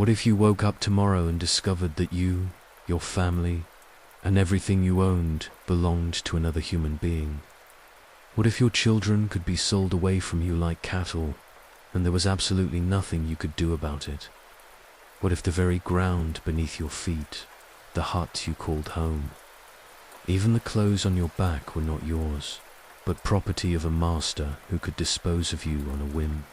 What if you woke up tomorrow and discovered that you, your family, and everything you owned belonged to another human being? What if your children could be sold away from you like cattle, and there was absolutely nothing you could do about it? What if the very ground beneath your feet, the hut you called home, even the clothes on your back were not yours, but property of a master who could dispose of you on a whim?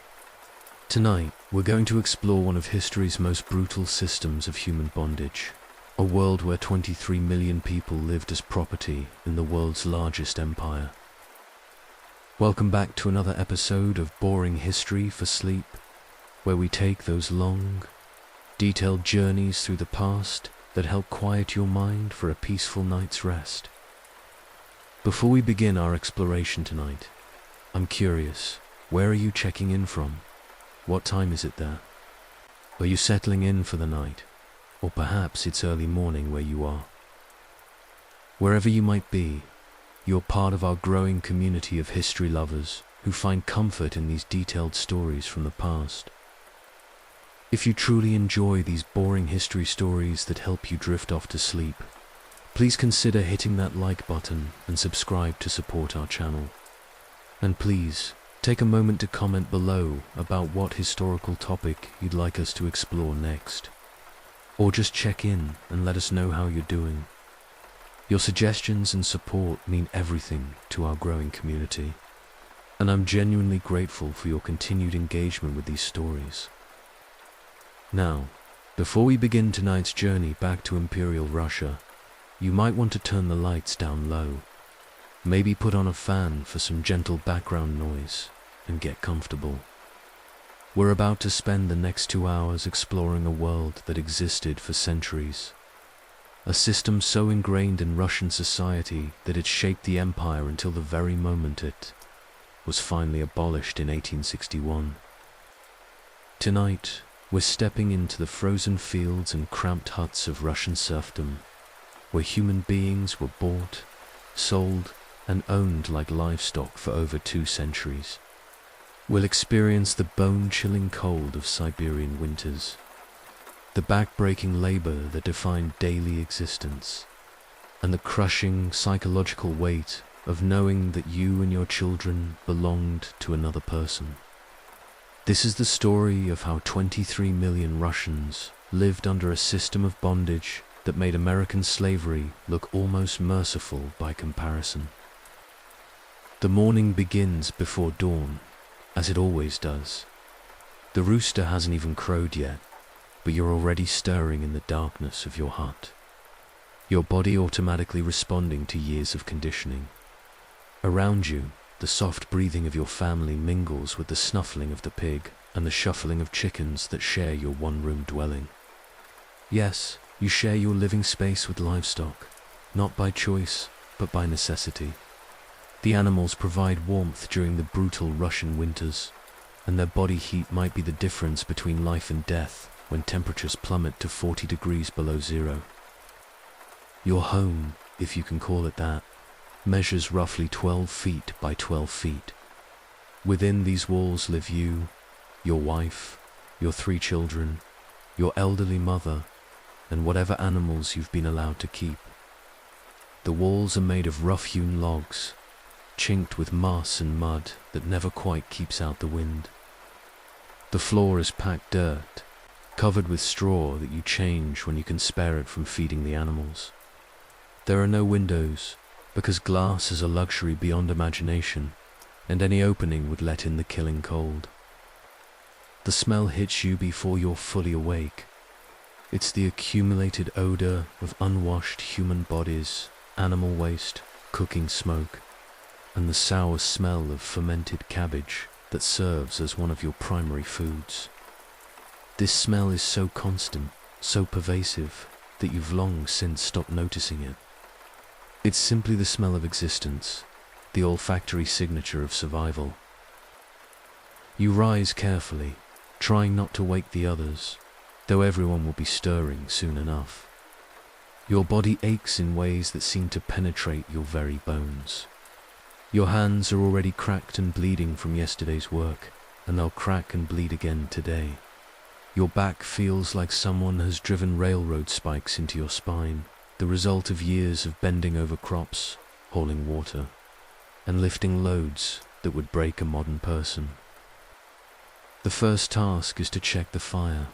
Tonight, we're going to explore one of history's most brutal systems of human bondage, a world where 23 million people lived as property in the world's largest empire. Welcome back to another episode of Boring History for Sleep, where we take those long, detailed journeys through the past that help quiet your mind for a peaceful night's rest. Before we begin our exploration tonight, I'm curious, where are you checking in from? What time is it there? Are you settling in for the night? Or perhaps it's early morning where you are. Wherever you might be, you're part of our growing community of history lovers who find comfort in these detailed stories from the past. If you truly enjoy these boring history stories that help you drift off to sleep, please consider hitting that like button and subscribe to support our channel. And please, take a moment to comment below about what historical topic you'd like us to explore next. Or just check in and let us know how you're doing. Your suggestions and support mean everything to our growing community, and I'm genuinely grateful for your continued engagement with these stories. Now, before we begin tonight's journey back to Imperial Russia, you might want to turn the lights down low. Maybe put on a fan for some gentle background noise and get comfortable. We're about to spend the next 2 hours exploring a world that existed for centuries. A system so ingrained in Russian society that it shaped the empire until the very moment it was finally abolished in 1861. Tonight, we're stepping into the frozen fields and cramped huts of Russian serfdom, where human beings were bought, sold, and owned like livestock for over 2 centuries. We'll experience the bone-chilling cold of Siberian winters, the back-breaking labor that defined daily existence, and the crushing psychological weight of knowing that you and your children belonged to another person. This is the story of how 23 million Russians lived under a system of bondage that made American slavery look almost merciful by comparison. The morning begins before dawn, as it always does. The rooster hasn't even crowed yet, but you're already stirring in the darkness of your hut, your body automatically responding to years of conditioning. Around you, the soft breathing of your family mingles with the snuffling of the pig and the shuffling of chickens that share your one-room dwelling. Yes, you share your living space with livestock, not by choice, but by necessity. The animals provide warmth during the brutal Russian winters, and their body heat might be the difference between life and death when temperatures plummet to 40 degrees below zero. Your home, if you can call it that, measures roughly 12 feet by 12 feet. Within these walls live you, your wife, your 3 children, your elderly mother, and whatever animals you've been allowed to keep. The walls are made of rough-hewn logs, chinked with moss and mud that never quite keeps out the wind. The floor is packed dirt, covered with straw that you change when you can spare it from feeding the animals. There are no windows, because glass is a luxury beyond imagination, and any opening would let in the killing cold. The smell hits you before you're fully awake. It's the accumulated odor of unwashed human bodies, animal waste, cooking smoke, and the sour smell of fermented cabbage that serves as one of your primary foods. This smell is so constant, so pervasive, that you've long since stopped noticing it. It's simply the smell of existence, the olfactory signature of survival. You rise carefully, trying not to wake the others, though everyone will be stirring soon enough. Your body aches in ways that seem to penetrate your very bones. Your hands are already cracked and bleeding from yesterday's work, and they'll crack and bleed again today. Your back feels like someone has driven railroad spikes into your spine, the result of years of bending over crops, hauling water, and lifting loads that would break a modern person. The first task is to check the fire.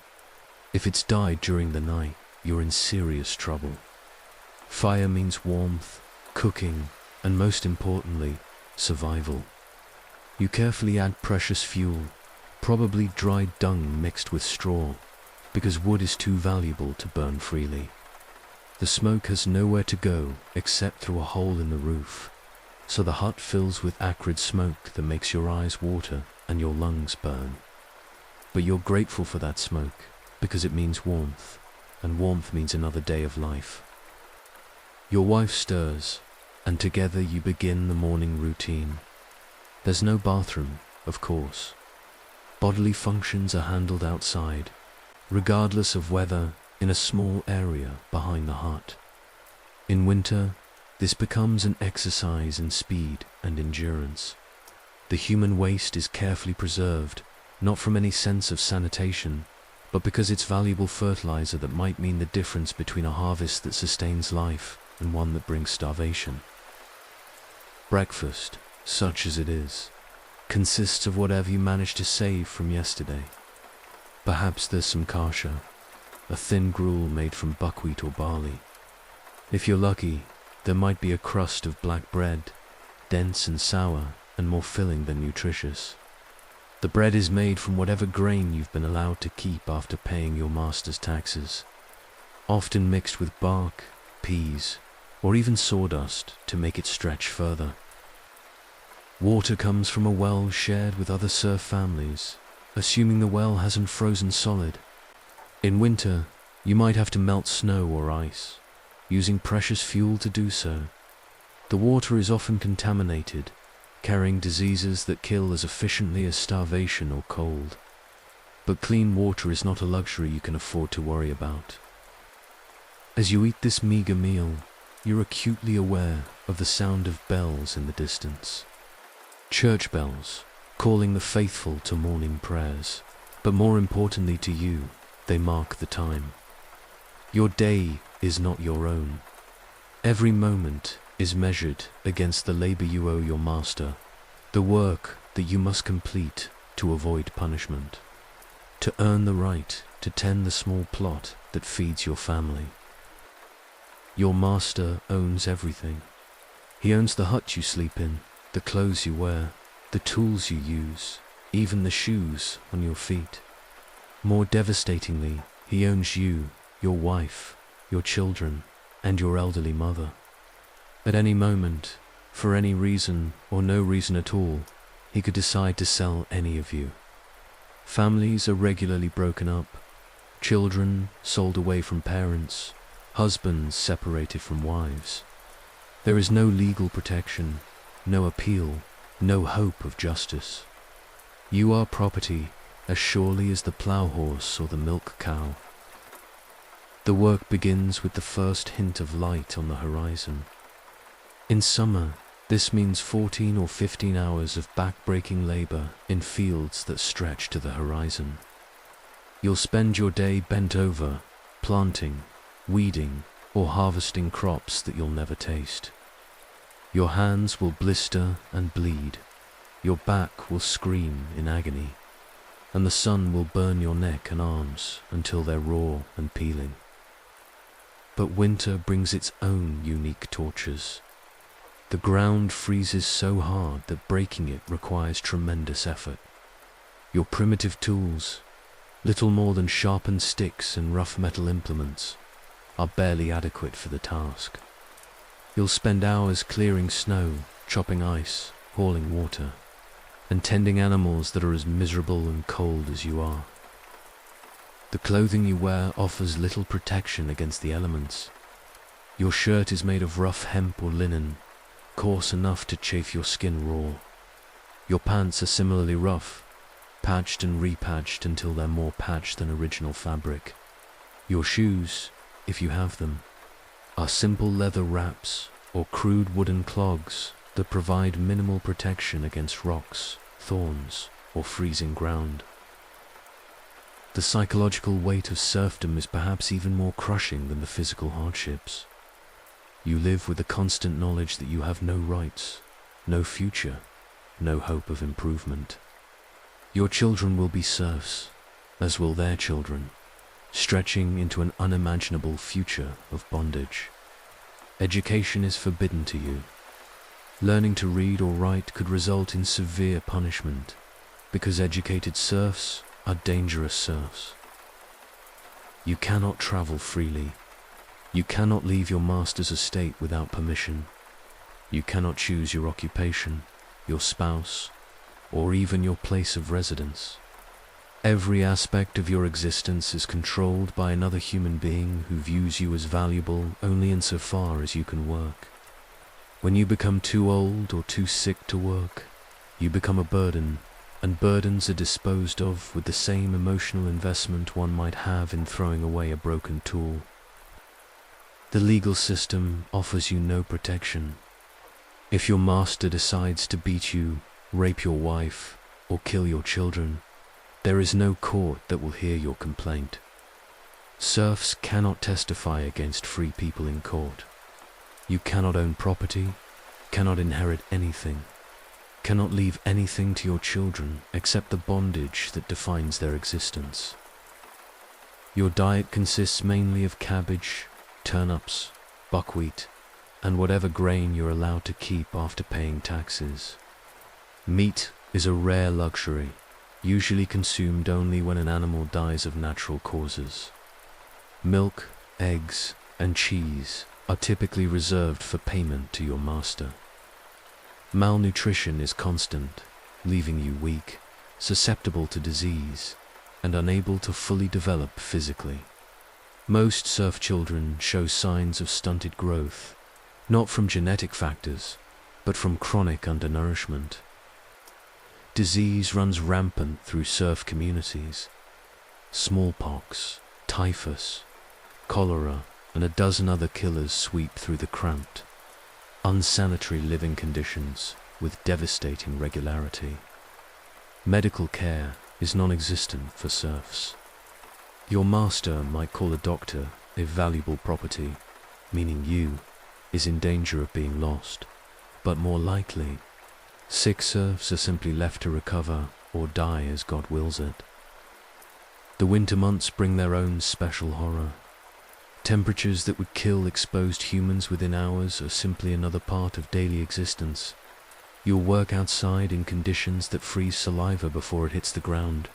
If it's died during the night, you're in serious trouble. Fire means warmth, cooking, and most importantly, survival. You carefully add precious fuel, probably dried dung mixed with straw, because wood is too valuable to burn freely. The smoke has nowhere to go except through a hole in the roof, so the hut fills with acrid smoke that makes your eyes water and your lungs burn. But you're grateful for that smoke, because it means warmth, and warmth means another day of life. Your wife stirs, and together you begin the morning routine. There's no bathroom, of course. Bodily functions are handled outside, regardless of weather, in a small area behind the hut. In winter, this becomes an exercise in speed and endurance. The human waste is carefully preserved, not from any sense of sanitation, but because it's valuable fertilizer that might mean the difference between a harvest that sustains life and one that brings starvation. Breakfast, such as it is, consists of whatever you managed to save from yesterday. Perhaps there's some kasha, a thin gruel made from buckwheat or barley. If you're lucky, there might be a crust of black bread, dense and sour and more filling than nutritious. The bread is made from whatever grain you've been allowed to keep after paying your master's taxes, often mixed with bark, peas, or even sawdust to make it stretch further. Water comes from a well shared with other serf families, assuming the well hasn't frozen solid. In winter, you might have to melt snow or ice, using precious fuel to do so. The water is often contaminated, carrying diseases that kill as efficiently as starvation or cold. But clean water is not a luxury you can afford to worry about. As you eat this meager meal, you're acutely aware of the sound of bells in the distance. Church bells, calling the faithful to morning prayers, but more importantly to you, they mark the time. Your day is not your own. Every moment is measured against the labor you owe your master, the work that you must complete to avoid punishment, to earn the right to tend the small plot that feeds your family. Your master owns everything. He owns the hut you sleep in, the clothes you wear, the tools you use, even the shoes on your feet. More devastatingly, he owns you, your wife, your children, and your elderly mother. At any moment, for any reason or no reason at all, he could decide to sell any of you. Families are regularly broken up, children sold away from parents, husbands separated from wives. There is no legal protection, no appeal, no hope of justice. You are property as surely as the plough horse or the milk cow. The work begins with the first hint of light on the horizon. In summer, this means 14 or 15 hours of back-breaking labor in fields that stretch to the horizon. You'll spend your day bent over, planting, weeding, or harvesting crops that you'll never taste. Your hands will blister and bleed, your back will scream in agony, and the sun will burn your neck and arms until they're raw and peeling. But winter brings its own unique tortures. The ground freezes so hard that breaking it requires tremendous effort. Your primitive tools, little more than sharpened sticks and rough metal implements, are barely adequate for the task. You'll spend hours clearing snow, chopping ice, hauling water, and tending animals that are as miserable and cold as you are. The clothing you wear offers little protection against the elements. Your shirt is made of rough hemp or linen, coarse enough to chafe your skin raw. Your pants are similarly rough, patched and repatched until they're more patched than original fabric. Your shoes, if you have them, are simple leather wraps or crude wooden clogs that provide minimal protection against rocks, thorns, or freezing ground. The psychological weight of serfdom is perhaps even more crushing than the physical hardships. You live with the constant knowledge that you have no rights, no future, no hope of improvement. Your children will be serfs, as will their children, stretching into an unimaginable future of bondage. Education is forbidden to you. Learning to read or write could result in severe punishment, because educated serfs are dangerous serfs. You cannot travel freely. You cannot leave your master's estate without permission. You cannot choose your occupation, your spouse, or even your place of residence. Every aspect of your existence is controlled by another human being who views you as valuable only insofar as you can work. When you become too old or too sick to work, you become a burden, and burdens are disposed of with the same emotional investment one might have in throwing away a broken tool. The legal system offers you no protection. If your master decides to beat you, rape your wife, or kill your children, there is no court that will hear your complaint. Serfs cannot testify against free people in court. You cannot own property, cannot inherit anything, cannot leave anything to your children except the bondage that defines their existence. Your diet consists mainly of cabbage, turnips, buckwheat, and whatever grain you're allowed to keep after paying taxes. Meat is a rare luxury, usually consumed only when an animal dies of natural causes. Milk, eggs, and cheese are typically reserved for payment to your master. Malnutrition is constant, leaving you weak, susceptible to disease, and unable to fully develop physically. Most serf children show signs of stunted growth, not from genetic factors, but from chronic undernourishment. Disease runs rampant through serf communities. Smallpox, typhus, cholera, and a dozen other killers sweep through the cramped, unsanitary living conditions with devastating regularity. Medical care is non-existent for serfs. Your master might call a doctor a valuable property, meaning you is in danger of being lost, but more likely, sick serfs are simply left to recover or die as God wills it. The winter months bring their own special horror. Temperatures that would kill exposed humans within hours are simply another part of daily existence. You'll work outside in conditions that freeze saliva before it hits the ground,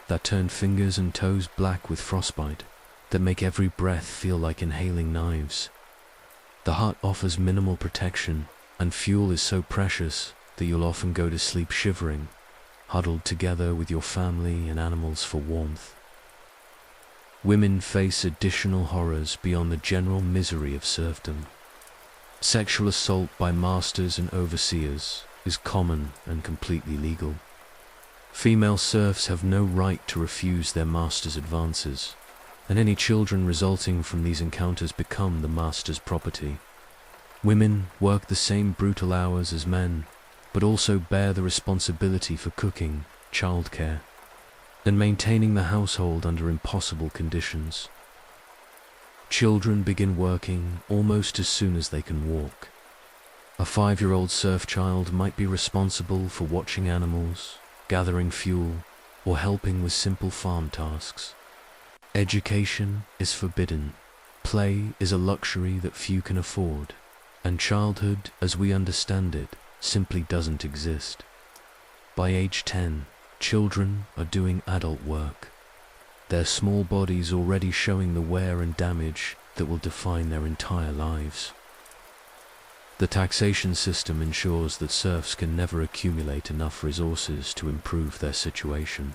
that turn fingers and toes black with frostbite, that make every breath feel like inhaling knives. The hut offers minimal protection, and fuel is so precious that you'll often go to sleep shivering, huddled together with your family and animals for warmth. Women face additional horrors beyond the general misery of serfdom. Sexual assault by masters and overseers is common and completely legal. Female serfs have no right to refuse their master's advances, and any children resulting from these encounters become the master's property. Women work the same brutal hours as men, but also bear the responsibility for cooking, childcare, and maintaining the household under impossible conditions. Children begin working almost as soon as they can walk. A 5-year-old serf child might be responsible for watching animals, gathering fuel, or helping with simple farm tasks. Education is forbidden. Play is a luxury that few can afford, and childhood, as we understand it, simply doesn't exist. By age 10, children are doing adult work, their small bodies already showing the wear and damage that will define their entire lives. The taxation system ensures that serfs can never accumulate enough resources to improve their situation.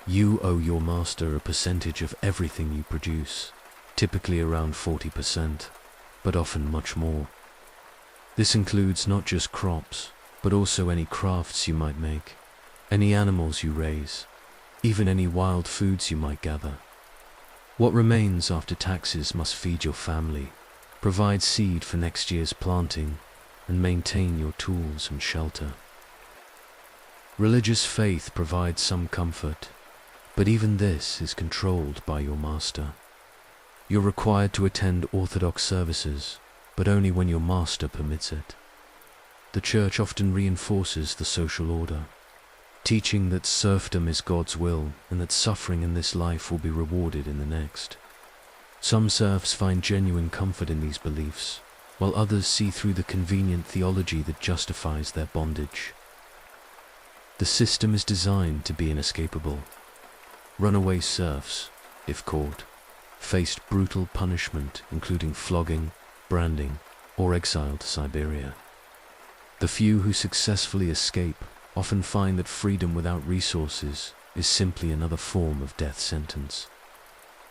You owe your master a percentage of everything you produce, typically around 40%, but often much more. This includes not just crops, but also any crafts you might make, any animals you raise, even any wild foods you might gather. What remains after taxes must feed your family, provide seed for next year's planting, and maintain your tools and shelter. Religious faith provides some comfort. But even this is controlled by your master. You're required to attend Orthodox services, but only when your master permits it. The church often reinforces the social order, teaching that serfdom is God's will and that suffering in this life will be rewarded in the next. Some serfs find genuine comfort in these beliefs, while others see through the convenient theology that justifies their bondage. The system is designed to be inescapable. Runaway serfs, if caught, faced brutal punishment, including flogging, branding, or exile to Siberia. The few who successfully escape often find that freedom without resources is simply another form of death sentence.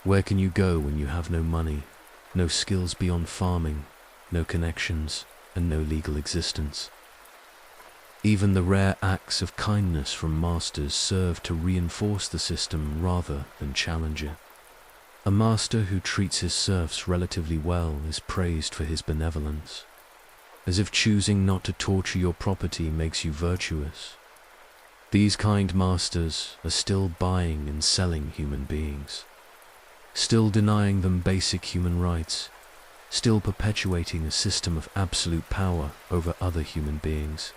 Where can you go when you have no money, no skills beyond farming, no connections, and no legal existence? Even the rare acts of kindness from masters serve to reinforce the system rather than challenge it. A master who treats his serfs relatively well is praised for his benevolence, as if choosing not to torture your property makes you virtuous. These kind masters are still buying and selling human beings, still denying them basic human rights, still perpetuating a system of absolute power over other human beings.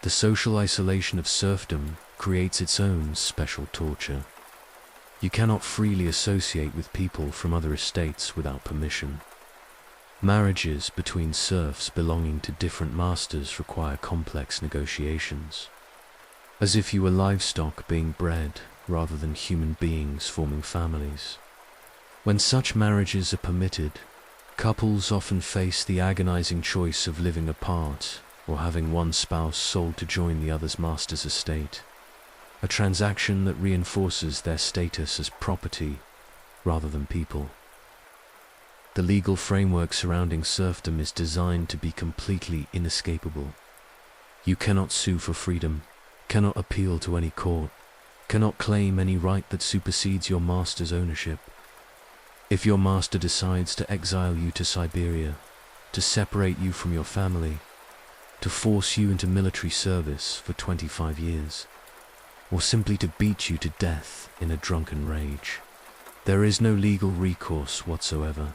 The social isolation of serfdom creates its own special torture. You cannot freely associate with people from other estates without permission. Marriages between serfs belonging to different masters require complex negotiations, as if you were livestock being bred rather than human beings forming families. When such marriages are permitted, couples often face the agonizing choice of living apart or having one spouse sold to join the other's master's estate, a transaction that reinforces their status as property rather than people. The legal framework surrounding serfdom is designed to be completely inescapable. You cannot sue for freedom, cannot appeal to any court, cannot claim any right that supersedes your master's ownership. If your master decides to exile you to Siberia, to separate you from your family, to force you into military service for 25 years, or simply to beat you to death in a drunken rage, there is no legal recourse whatsoever.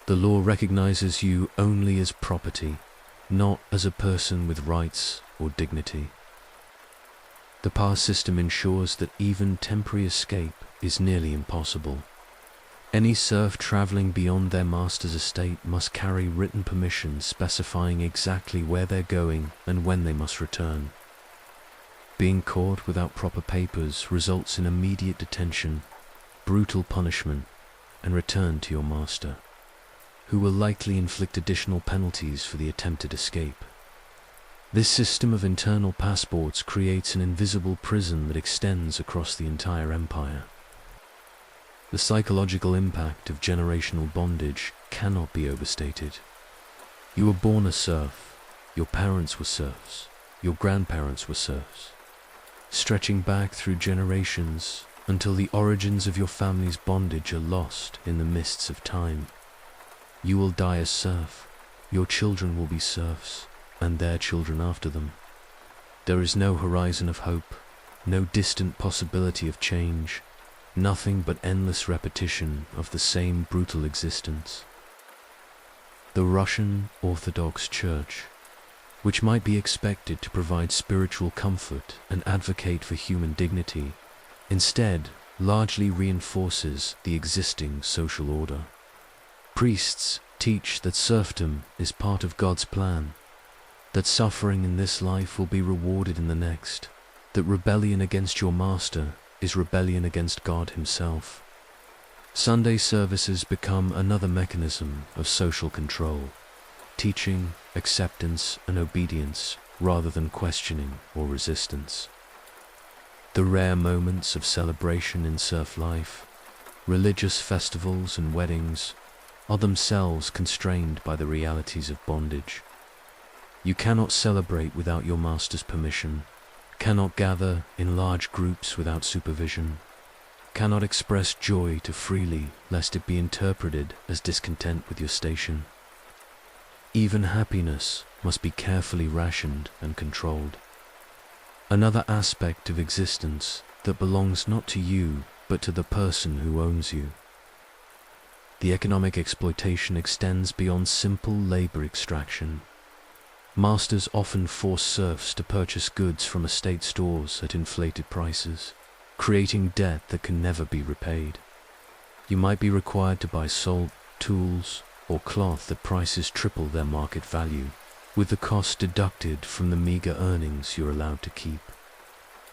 The law recognizes you only as property, not as a person with rights or dignity. The pass system ensures that even temporary escape is nearly impossible. Any serf traveling beyond their master's estate must carry written permission specifying exactly where they're going and when they must return. Being caught without proper papers results in immediate detention, brutal punishment, and return to your master, who will likely inflict additional penalties for the attempted escape. This system of internal passports creates an invisible prison that extends across the entire empire. The psychological impact of generational bondage cannot be overstated. You were born a serf, your parents were serfs, your grandparents were serfs, stretching back through generations until the origins of your family's bondage are lost in the mists of time. You will die a serf, your children will be serfs, and their children after them. There is no horizon of hope, no distant possibility of change, nothing but endless repetition of the same brutal existence. The Russian Orthodox Church, which might be expected to provide spiritual comfort and advocate for human dignity, instead largely reinforces the existing social order. Priests teach that serfdom is part of God's plan, that suffering in this life will be rewarded in the next, that rebellion against your master is rebellion against God himself. Sunday services become another mechanism of social control, teaching acceptance and obedience rather than questioning or resistance. The rare moments of celebration in serf life, religious festivals and weddings, are themselves constrained by the realities of bondage. You cannot celebrate without your master's permission, cannot gather in large groups without supervision, cannot express joy too freely lest it be interpreted as discontent with your station. Even happiness must be carefully rationed and controlled. Another aspect of existence that belongs not to you, but to the person who owns you. The economic exploitation extends beyond simple labor extraction. Masters often force serfs to purchase goods from estate stores at inflated prices, creating debt that can never be repaid. You might be required to buy salt, tools, or cloth at prices triple their market value, with the cost deducted from the meager earnings you're allowed to keep.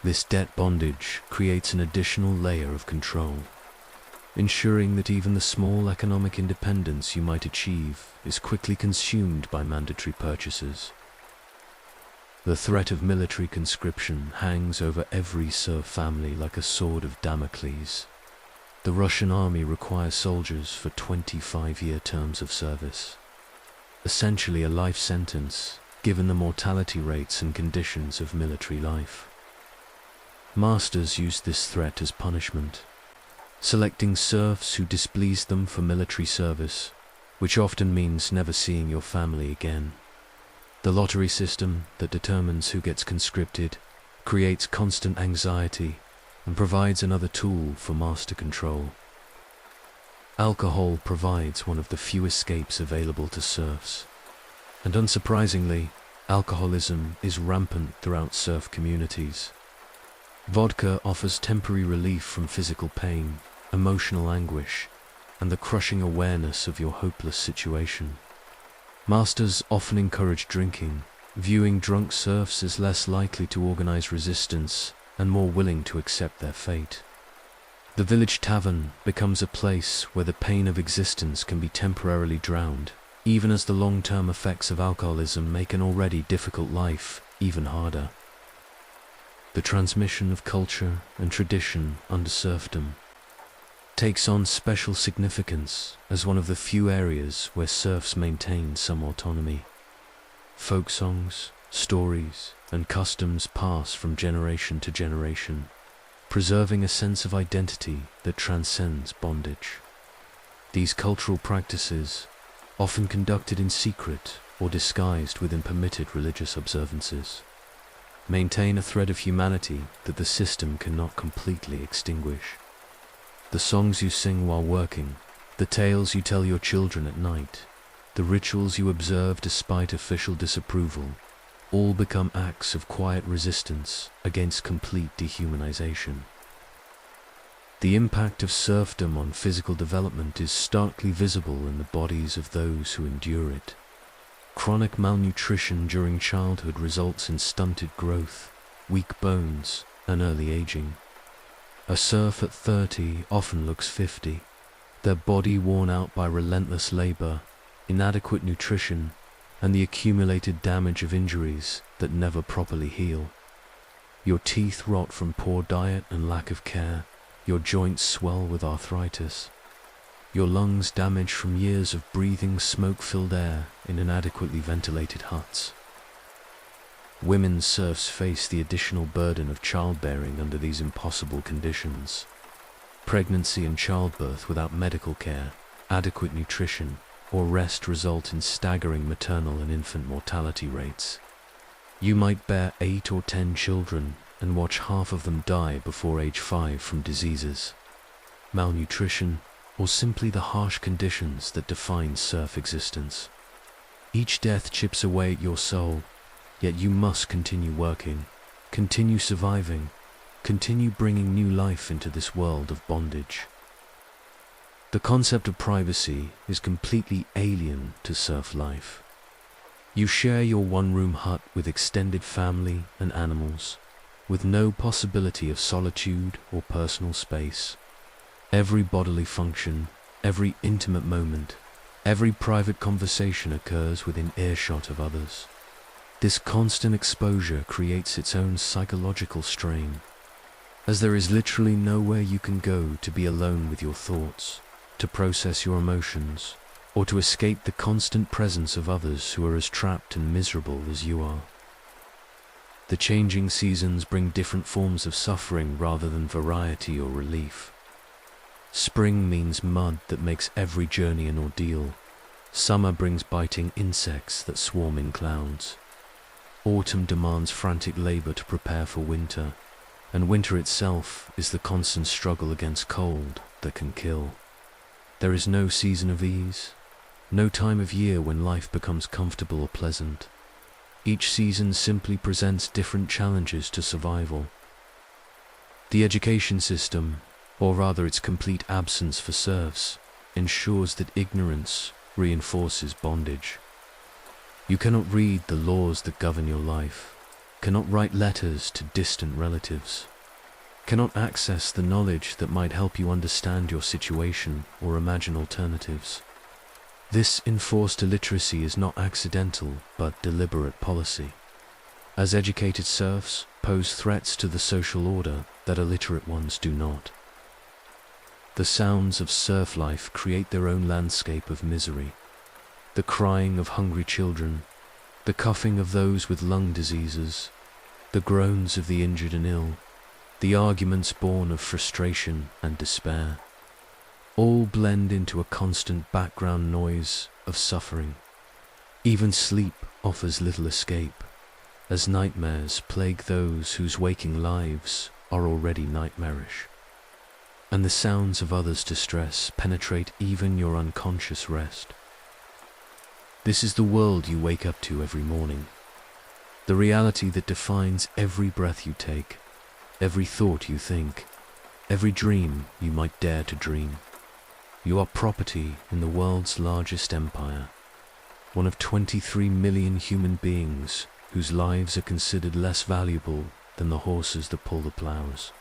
This debt bondage creates an additional layer of control, ensuring that even the small economic independence you might achieve is quickly consumed by mandatory purchases. The threat of military conscription hangs over every serf family like a sword of Damocles. The Russian army requires soldiers for 25-year terms of service, essentially a life sentence given the mortality rates and conditions of military life. Masters use this threat as punishment, selecting serfs who displease them for military service, which often means never seeing your family again. The lottery system that determines who gets conscripted creates constant anxiety and provides another tool for master control. Alcohol provides one of the few escapes available to serfs, and unsurprisingly, alcoholism is rampant throughout serf communities. Vodka offers temporary relief from physical pain, emotional anguish, and the crushing awareness of your hopeless situation. Masters often encourage drinking, viewing drunk serfs as less likely to organize resistance and more willing to accept their fate. The village tavern becomes a place where the pain of existence can be temporarily drowned, even as the long-term effects of alcoholism make an already difficult life even harder. The transmission of culture and tradition under serfdom takes on special significance as one of the few areas where serfs maintain some autonomy. Folk songs, stories, and customs pass from generation to generation, preserving a sense of identity that transcends bondage. These cultural practices, often conducted in secret or disguised within permitted religious observances, maintain a thread of humanity that the system cannot completely extinguish. The songs you sing while working, the tales you tell your children at night, the rituals you observe despite official disapproval, all become acts of quiet resistance against complete dehumanization. The impact of serfdom on physical development is starkly visible in the bodies of those who endure it. Chronic malnutrition during childhood results in stunted growth, weak bones, and early aging. A serf at 30 often looks 50, their body worn out by relentless labor, inadequate nutrition, and the accumulated damage of injuries that never properly heal. Your teeth rot from poor diet and lack of care, your joints swell with arthritis, your lungs damaged from years of breathing smoke-filled air in inadequately ventilated huts. Women serfs face the additional burden of childbearing under these impossible conditions. Pregnancy and childbirth without medical care, adequate nutrition, or rest result in staggering maternal and infant mortality rates. You might bear 8 or 10 children and watch half of them die before age 5 from diseases, malnutrition, or simply the harsh conditions that define serf existence. Each death chips away at your soul, yet you must continue working, continue surviving, continue bringing new life into this world of bondage. The concept of privacy is completely alien to serf life. You share your one-room hut with extended family and animals, with no possibility of solitude or personal space. Every bodily function, every intimate moment, every private conversation occurs within earshot of others. This constant exposure creates its own psychological strain, as there is literally nowhere you can go to be alone with your thoughts, to process your emotions, or to escape the constant presence of others who are as trapped and miserable as you are. The changing seasons bring different forms of suffering rather than variety or relief. Spring means mud that makes every journey an ordeal. Summer brings biting insects that swarm in clouds. Autumn demands frantic labor to prepare for winter, and winter itself is the constant struggle against cold that can kill. There is no season of ease, no time of year when life becomes comfortable or pleasant. Each season simply presents different challenges to survival. The education system, or rather its complete absence for serfs, ensures that ignorance reinforces bondage. You cannot read the laws that govern your life, cannot write letters to distant relatives, cannot access the knowledge that might help you understand your situation or imagine alternatives. This enforced illiteracy is not accidental but deliberate policy, as educated serfs pose threats to the social order that illiterate ones do not. The sounds of serf life create their own landscape of misery. The crying of hungry children, the coughing of those with lung diseases, the groans of the injured and ill, the arguments born of frustration and despair, all blend into a constant background noise of suffering. Even sleep offers little escape, as nightmares plague those whose waking lives are already nightmarish. And the sounds of others' distress penetrate even your unconscious rest. This is the world you wake up to every morning, the reality that defines every breath you take, every thought you think, every dream you might dare to dream. You are property in the world's largest empire, one of 23 million human beings whose lives are considered less valuable than the horses that pull the plows.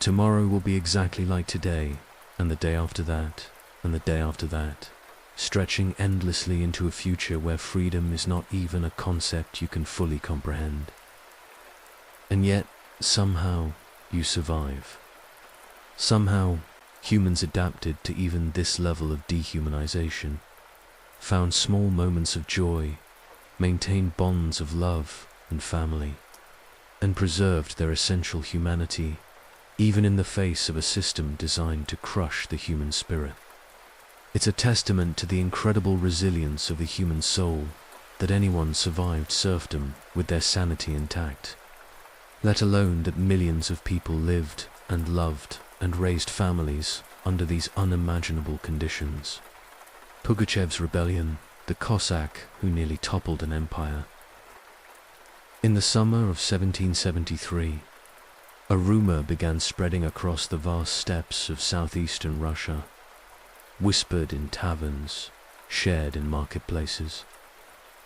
Tomorrow will be exactly like today, and the day after that, and the day after that, stretching endlessly into a future where freedom is not even a concept you can fully comprehend. And yet, somehow, you survive. Somehow, humans adapted to even this level of dehumanization, found small moments of joy, maintained bonds of love and family, and preserved their essential humanity even in the face of a system designed to crush the human spirit. It's a testament to the incredible resilience of the human soul that anyone survived serfdom with their sanity intact, let alone that millions of people lived and loved and raised families under these unimaginable conditions. Pugachev's rebellion, the Cossack who nearly toppled an empire. In the summer of 1773, a rumor began spreading across the vast steppes of southeastern Russia, whispered in taverns, shared in marketplaces,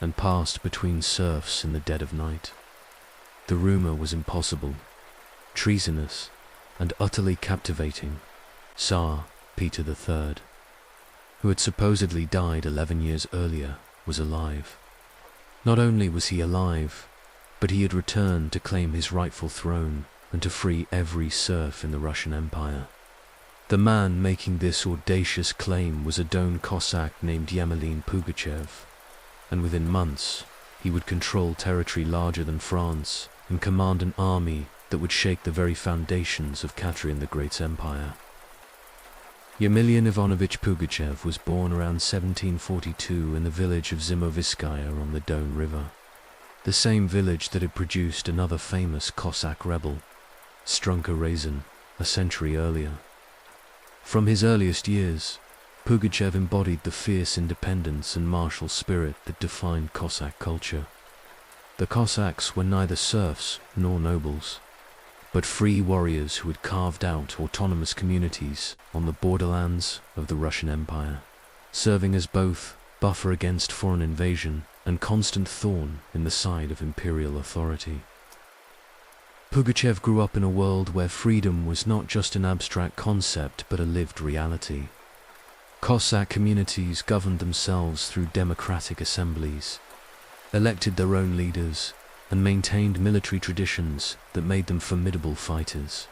and passed between serfs in the dead of night. The rumor was impossible, treasonous, and utterly captivating. Tsar Peter III, who had supposedly died 11 years earlier, was alive. Not only was he alive, but he had returned to claim his rightful throne and to free every serf in the Russian Empire. The man making this audacious claim was a Don Cossack named Yemelin Pugachev, and within months he would control territory larger than France and command an army that would shake the very foundations of Catherine the Great's empire. Yemelin Ivanovich Pugachev was born around 1742 in the village of Zimoviskaya on the Don River, the same village that had produced another famous Cossack rebel, Strunka Razin, a century earlier. From his earliest years, Pugachev embodied the fierce independence and martial spirit that defined Cossack culture. The Cossacks were neither serfs nor nobles, but free warriors who had carved out autonomous communities on the borderlands of the Russian Empire, serving as both buffer against foreign invasion and constant thorn in the side of imperial authority. Pugachev grew up in a world where freedom was not just an abstract concept but a lived reality. Cossack communities governed themselves through democratic assemblies, elected their own leaders, and maintained military traditions that made them formidable fighters.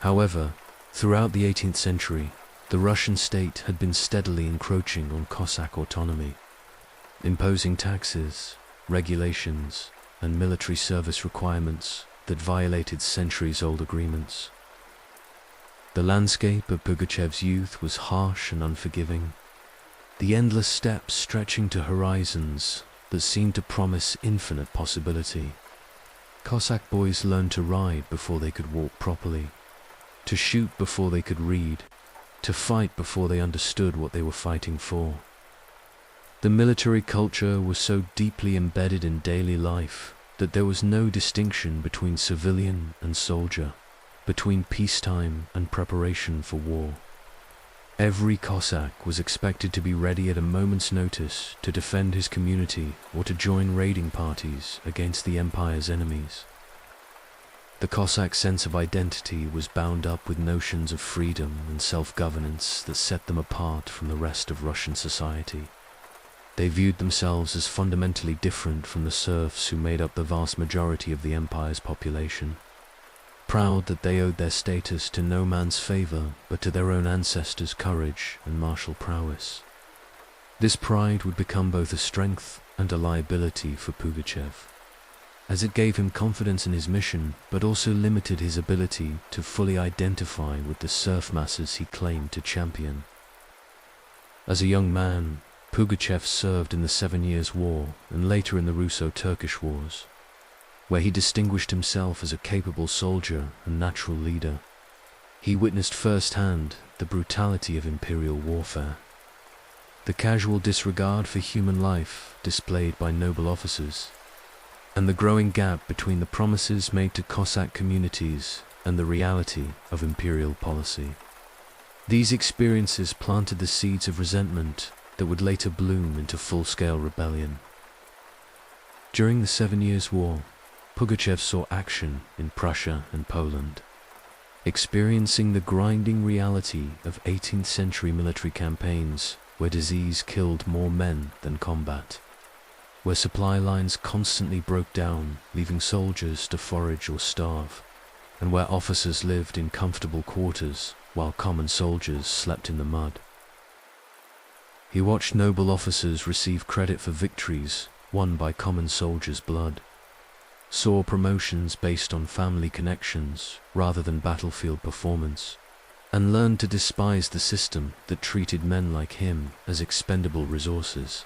However, throughout the 18th century, the Russian state had been steadily encroaching on Cossack autonomy, imposing taxes, regulations, and military service requirements that violated centuries-old agreements. The landscape of Pugachev's youth was harsh and unforgiving, the endless steppes stretching to horizons that seemed to promise infinite possibility. Cossack boys learned to ride before they could walk properly, to shoot before they could read, to fight before they understood what they were fighting for. The military culture was so deeply embedded in daily life that there was no distinction between civilian and soldier, between peacetime and preparation for war. Every Cossack was expected to be ready at a moment's notice to defend his community or to join raiding parties against the empire's enemies. The Cossack sense of identity was bound up with notions of freedom and self-governance that set them apart from the rest of Russian society. They viewed themselves as fundamentally different from the serfs who made up the vast majority of the empire's population, proud that they owed their status to no man's favor but to their own ancestors' courage and martial prowess. This pride would become both a strength and a liability for Pugachev, as it gave him confidence in his mission but also limited his ability to fully identify with the serf masses he claimed to champion. As a young man, Pugachev served in the 7 Years' War and later in the Russo-Turkish Wars, where he distinguished himself as a capable soldier and natural leader. He witnessed firsthand the brutality of imperial warfare, the casual disregard for human life displayed by noble officers, and the growing gap between the promises made to Cossack communities and the reality of imperial policy. These experiences planted the seeds of resentment that would later bloom into full-scale rebellion. During the 7 Years' War, Pugachev saw action in Prussia and Poland, experiencing the grinding reality of 18th century military campaigns where disease killed more men than combat, where supply lines constantly broke down, leaving soldiers to forage or starve, and where officers lived in comfortable quarters while common soldiers slept in the mud. He watched noble officers receive credit for victories won by common soldiers' blood, saw promotions based on family connections rather than battlefield performance, and learned to despise the system that treated men like him as expendable resources.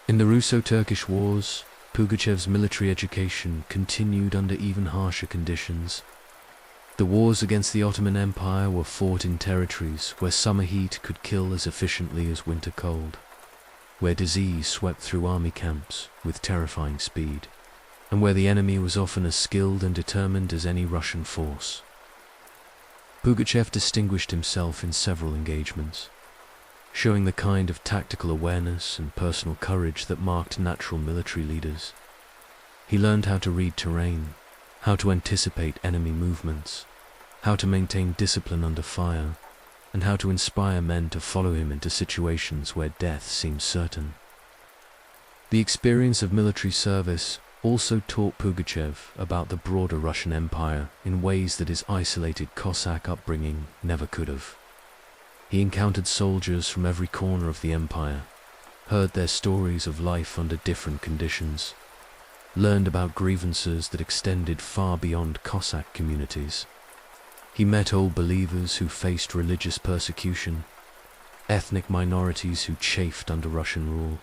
In the Russo-Turkish Wars, Pugachev's military education continued under even harsher conditions. The wars against the Ottoman Empire were fought in territories where summer heat could kill as efficiently as winter cold, where disease swept through army camps with terrifying speed, and where the enemy was often as skilled and determined as any Russian force. Pugachev distinguished himself in several engagements, showing the kind of tactical awareness and personal courage that marked natural military leaders. He learned how to read terrain, how to anticipate enemy movements, how to maintain discipline under fire, and how to inspire men to follow him into situations where death seemed certain. The experience of military service also taught Pugachev about the broader Russian Empire in ways that his isolated Cossack upbringing never could have. He encountered soldiers from every corner of the empire, heard their stories of life under different conditions, learned about grievances that extended far beyond Cossack communities. He met old believers who faced religious persecution, ethnic minorities who chafed under Russian rule,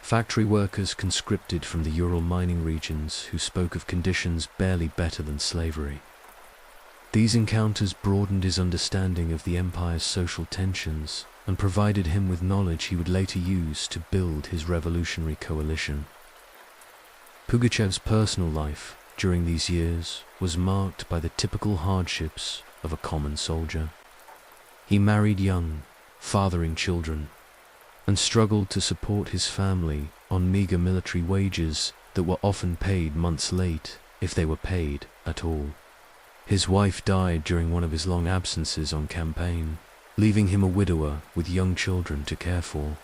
factory workers conscripted from the Ural mining regions who spoke of conditions barely better than slavery. These encounters broadened his understanding of the empire's social tensions and provided him with knowledge he would later use to build his revolutionary coalition. Pugachev's personal life during these years was marked by the typical hardships of a common soldier. He married young, fathering children, and struggled to support his family on meager military wages that were often paid months late, if they were paid at all. His wife died during one of his long absences on campaign, leaving him a widower with young children to care for.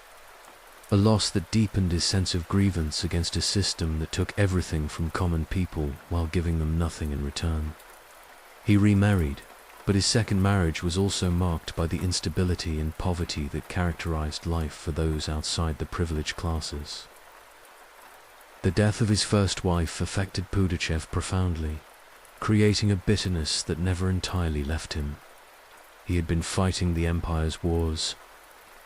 A loss that deepened his sense of grievance against a system that took everything from common people while giving them nothing in return. He remarried, but his second marriage was also marked by the instability and poverty that characterized life for those outside the privileged classes. The death of his first wife affected Pugachev profoundly, creating a bitterness that never entirely left him. He had been fighting the empire's wars,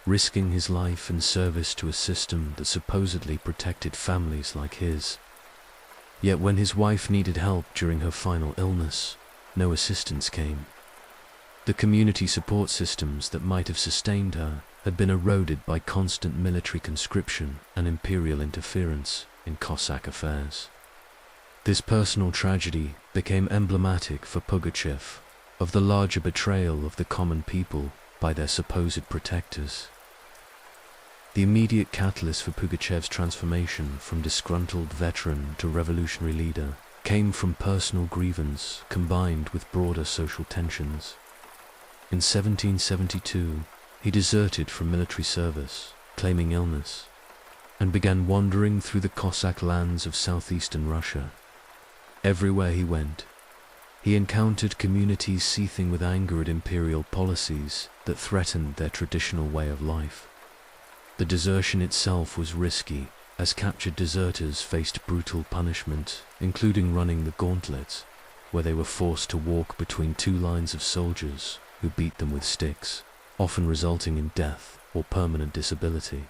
risking his life in service to a system that supposedly protected families like his. Yet when his wife needed help during her final illness, no assistance came. The community support systems that might have sustained her had been eroded by constant military conscription and imperial interference in Cossack affairs. This personal tragedy became emblematic for Pugachev of the larger betrayal of the common people by their supposed protectors. The immediate catalyst for Pugachev's transformation from disgruntled veteran to revolutionary leader came from personal grievance combined with broader social tensions. In 1772, he deserted from military service, claiming illness, and began wandering through the Cossack lands of southeastern Russia. Everywhere he went, he encountered communities seething with anger at imperial policies that threatened their traditional way of life. The desertion itself was risky, as captured deserters faced brutal punishment, including running the gauntlet, where they were forced to walk between two lines of soldiers who beat them with sticks, often resulting in death or permanent disability.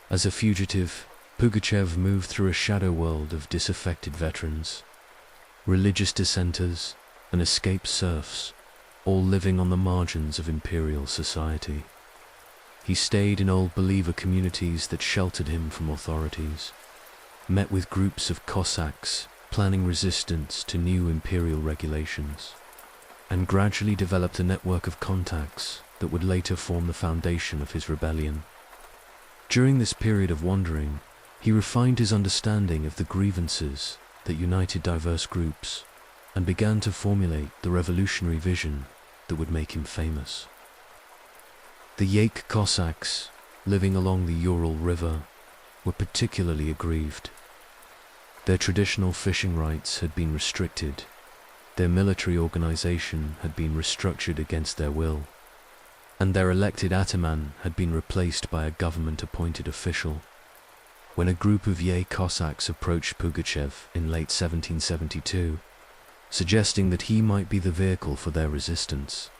As a fugitive, Pugachev moved through a shadow world of disaffected veterans, religious dissenters, and escaped serfs, all living on the margins of imperial society. He stayed in old believer communities that sheltered him from authorities, met with groups of Cossacks planning resistance to new imperial regulations, and gradually developed a network of contacts that would later form the foundation of his rebellion. During this period of wandering, he refined his understanding of the grievances that united diverse groups and began to formulate the revolutionary vision that would make him famous. The Yake Cossacks, living along the Ural River, were particularly aggrieved. Their traditional fishing rights had been restricted, their military organization had been restructured against their will, and their elected ataman had been replaced by a government-appointed official. When a group of Yake Cossacks approached Pugachev in late 1772, suggesting that he might be the vehicle for their resistance,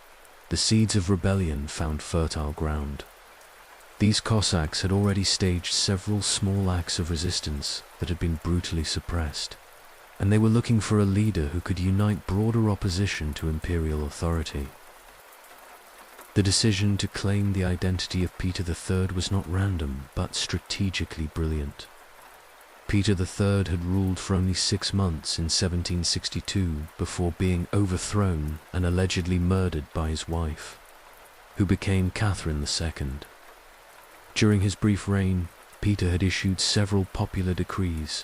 the seeds of rebellion found fertile ground. These Cossacks had already staged several small acts of resistance that had been brutally suppressed, and they were looking for a leader who could unite broader opposition to imperial authority. The decision to claim the identity of Peter III was not random, but strategically brilliant. Peter III had ruled for only 6 months in 1762 before being overthrown and allegedly murdered by his wife, who became Catherine II. During his brief reign, Peter had issued several popular decrees,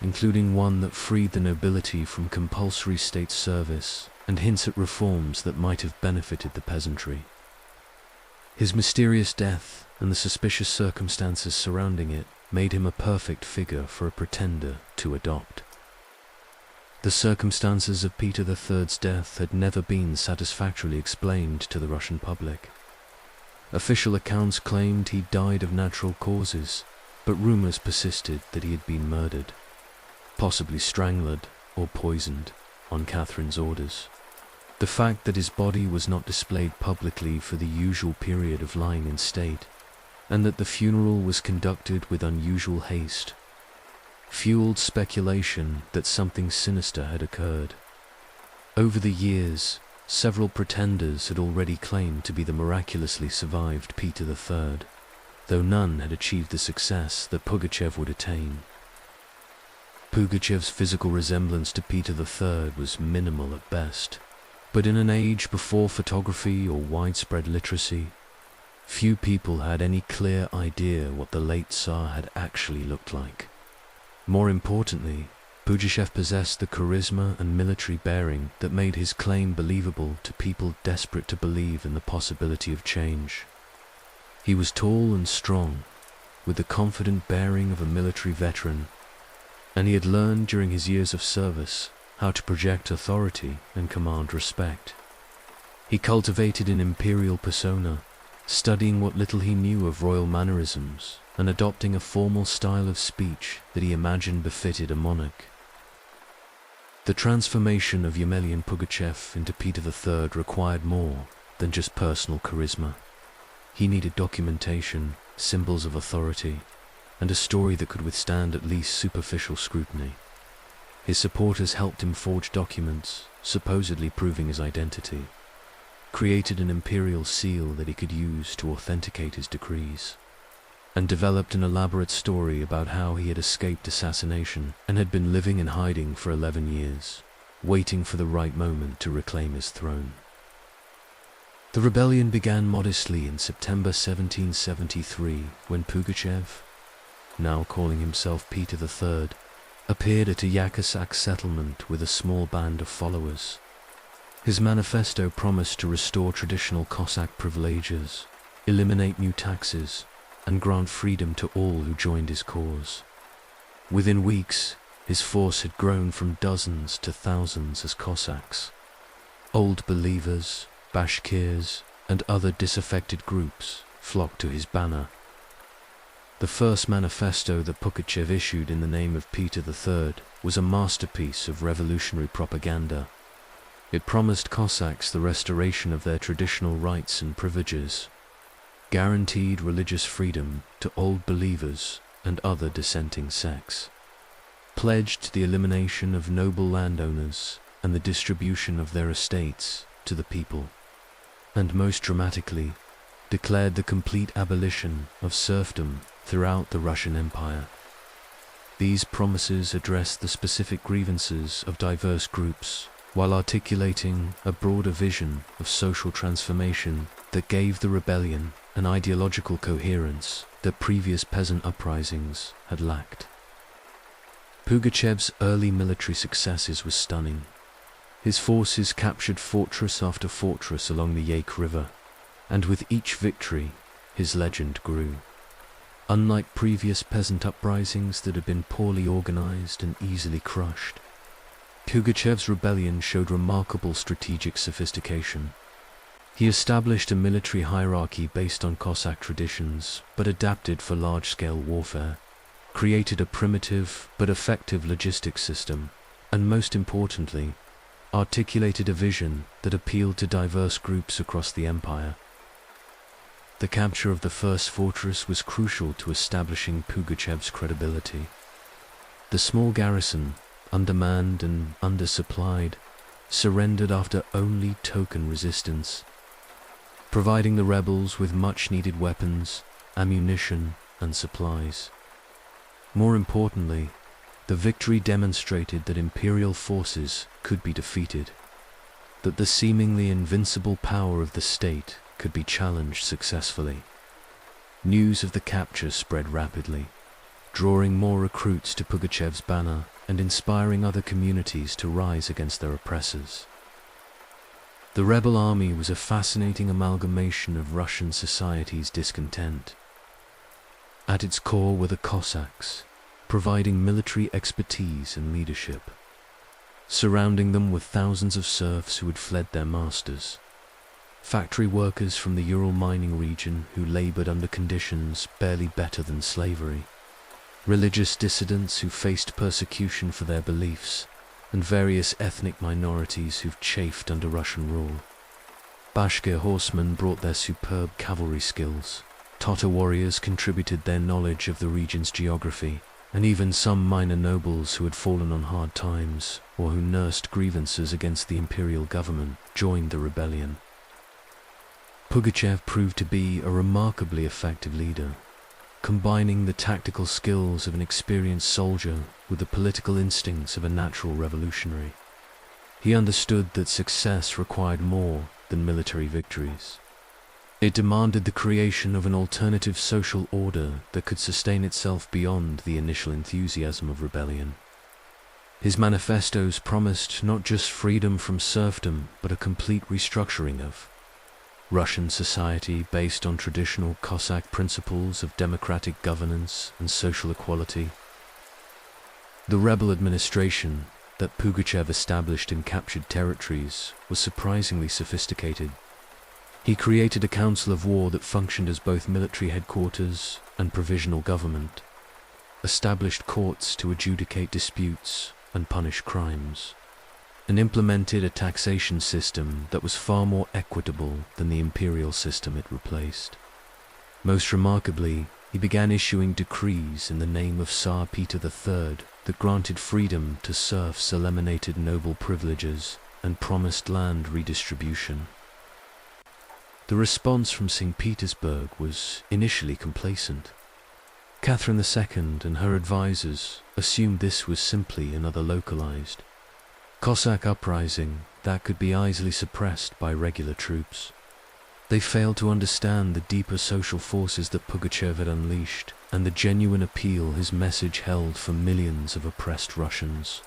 including one that freed the nobility from compulsory state service and hints at reforms that might have benefited the peasantry. His mysterious death and the suspicious circumstances surrounding it made him a perfect figure for a pretender to adopt. The circumstances of Peter III's death had never been satisfactorily explained to the Russian public. Official accounts claimed he died of natural causes, but rumors persisted that he had been murdered, possibly strangled or poisoned on Catherine's orders. The fact that his body was not displayed publicly for the usual period of lying in state, and that the funeral was conducted with unusual haste, fueled speculation that something sinister had occurred. Over the years, several pretenders had already claimed to be the miraculously survived Peter III, though none had achieved the success that Pugachev would attain. Pugachev's physical resemblance to Peter III was minimal at best, but in an age before photography or widespread literacy, few people had any clear idea what the late Tsar had actually looked like. More importantly, Pugachev possessed the charisma and military bearing that made his claim believable to people desperate to believe in the possibility of change. He was tall and strong, with the confident bearing of a military veteran, and he had learned during his years of service how to project authority and command respect. He cultivated an imperial persona, studying what little he knew of royal mannerisms and adopting a formal style of speech that he imagined befitted a monarch. The transformation of Yemelyan Pugachev into Peter III required more than just personal charisma. He needed documentation, symbols of authority, and a story that could withstand at least superficial scrutiny. His supporters helped him forge documents, supposedly proving his identity, created an imperial seal that he could use to authenticate his decrees, and developed an elaborate story about how he had escaped assassination and had been living in hiding for 11 years, waiting for the right moment to reclaim his throne. The rebellion began modestly in September 1773 when Pugachev, now calling himself Peter III, appeared at a Yakutsk settlement with a small band of followers. His manifesto promised to restore traditional Cossack privileges, eliminate new taxes, and grant freedom to all who joined his cause. Within weeks, his force had grown from dozens to thousands as Cossacks. Old believers, Bashkirs, and other disaffected groups flocked to his banner. The first manifesto that Pugachev issued in the name of Peter III was a masterpiece of revolutionary propaganda. It promised Cossacks the restoration of their traditional rights and privileges, guaranteed religious freedom to old believers and other dissenting sects, pledged the elimination of noble landowners and the distribution of their estates to the people, and most dramatically, declared the complete abolition of serfdom throughout the Russian Empire. These promises addressed the specific grievances of diverse groups while articulating a broader vision of social transformation that gave the rebellion an ideological coherence that previous peasant uprisings had lacked. Pugachev's early military successes were stunning. His forces captured fortress after fortress along the Yaik River, and with each victory, his legend grew. Unlike previous peasant uprisings that had been poorly organized and easily crushed, Pugachev's rebellion showed remarkable strategic sophistication. He established a military hierarchy based on Cossack traditions, but adapted for large-scale warfare, created a primitive but effective logistics system, and most importantly, articulated a vision that appealed to diverse groups across the empire. The capture of the first fortress was crucial to establishing Pugachev's credibility. The small garrison, undermanned and undersupplied, surrendered after only token resistance, providing the rebels with much-needed weapons, ammunition, and supplies. More importantly, the victory demonstrated that imperial forces could be defeated, that the seemingly invincible power of the state could be challenged successfully. News of the capture spread rapidly, drawing more recruits to Pugachev's banner and inspiring other communities to rise against their oppressors. The rebel army was a fascinating amalgamation of Russian society's discontent. At its core were the Cossacks, providing military expertise and leadership. Surrounding them were thousands of serfs who had fled their masters. Factory workers from the Ural mining region who labored under conditions barely better than slavery. Religious dissidents who faced persecution for their beliefs, and various ethnic minorities who've chafed under Russian rule. Bashkir horsemen brought their superb cavalry skills. Tatar warriors contributed their knowledge of the region's geography, and even some minor nobles who had fallen on hard times or who nursed grievances against the imperial government joined the rebellion. Pugachev proved to be a remarkably effective leader, combining the tactical skills of an experienced soldier with the political instincts of a natural revolutionary. He understood that success required more than military victories. It demanded the creation of an alternative social order that could sustain itself beyond the initial enthusiasm of rebellion. His manifestos promised not just freedom from serfdom, but a complete restructuring of Russian society based on traditional Cossack principles of democratic governance and social equality. The rebel administration that Pugachev established in captured territories was surprisingly sophisticated. He created a council of war that functioned as both military headquarters and provisional government, established courts to adjudicate disputes and punish crimes, and implemented a taxation system that was far more equitable than the imperial system it replaced. Most remarkably, he began issuing decrees in the name of Tsar Peter III that granted freedom to serfs, eliminated noble privileges, and promised land redistribution. The response from St. Petersburg was initially complacent. Catherine II and her advisors assumed this was simply another localized Cossack uprising that could be easily suppressed by regular troops. They failed to understand the deeper social forces that Pugachev had unleashed and the genuine appeal his message held for millions of oppressed Russians.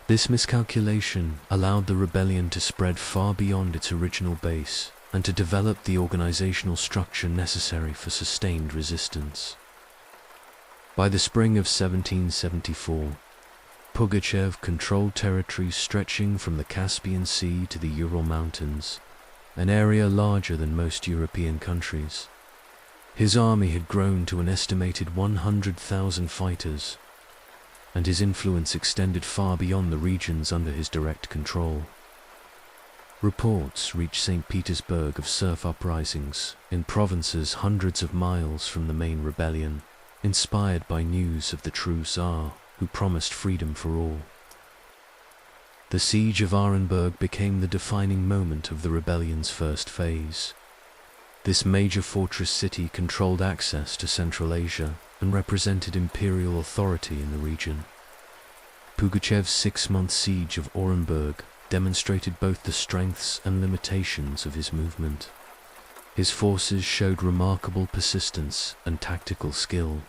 This miscalculation allowed the rebellion to spread far beyond its original base and to develop the organizational structure necessary for sustained resistance. By the spring of 1774, Pugachev controlled territories stretching from the Caspian Sea to the Ural Mountains, an area larger than most European countries. His army had grown to an estimated 100,000 fighters, and his influence extended far beyond the regions under his direct control. Reports reached St. Petersburg of serf uprisings in provinces hundreds of miles from the main rebellion, inspired by news of the true Tsar, who promised freedom for all. The siege of Orenburg became the defining moment of the rebellion's first phase. This major fortress city controlled access to Central Asia and represented imperial authority in the region. Pugachev's 6-month siege of Orenburg demonstrated both the strengths and limitations of his movement. His forces showed remarkable persistence and tactical skill,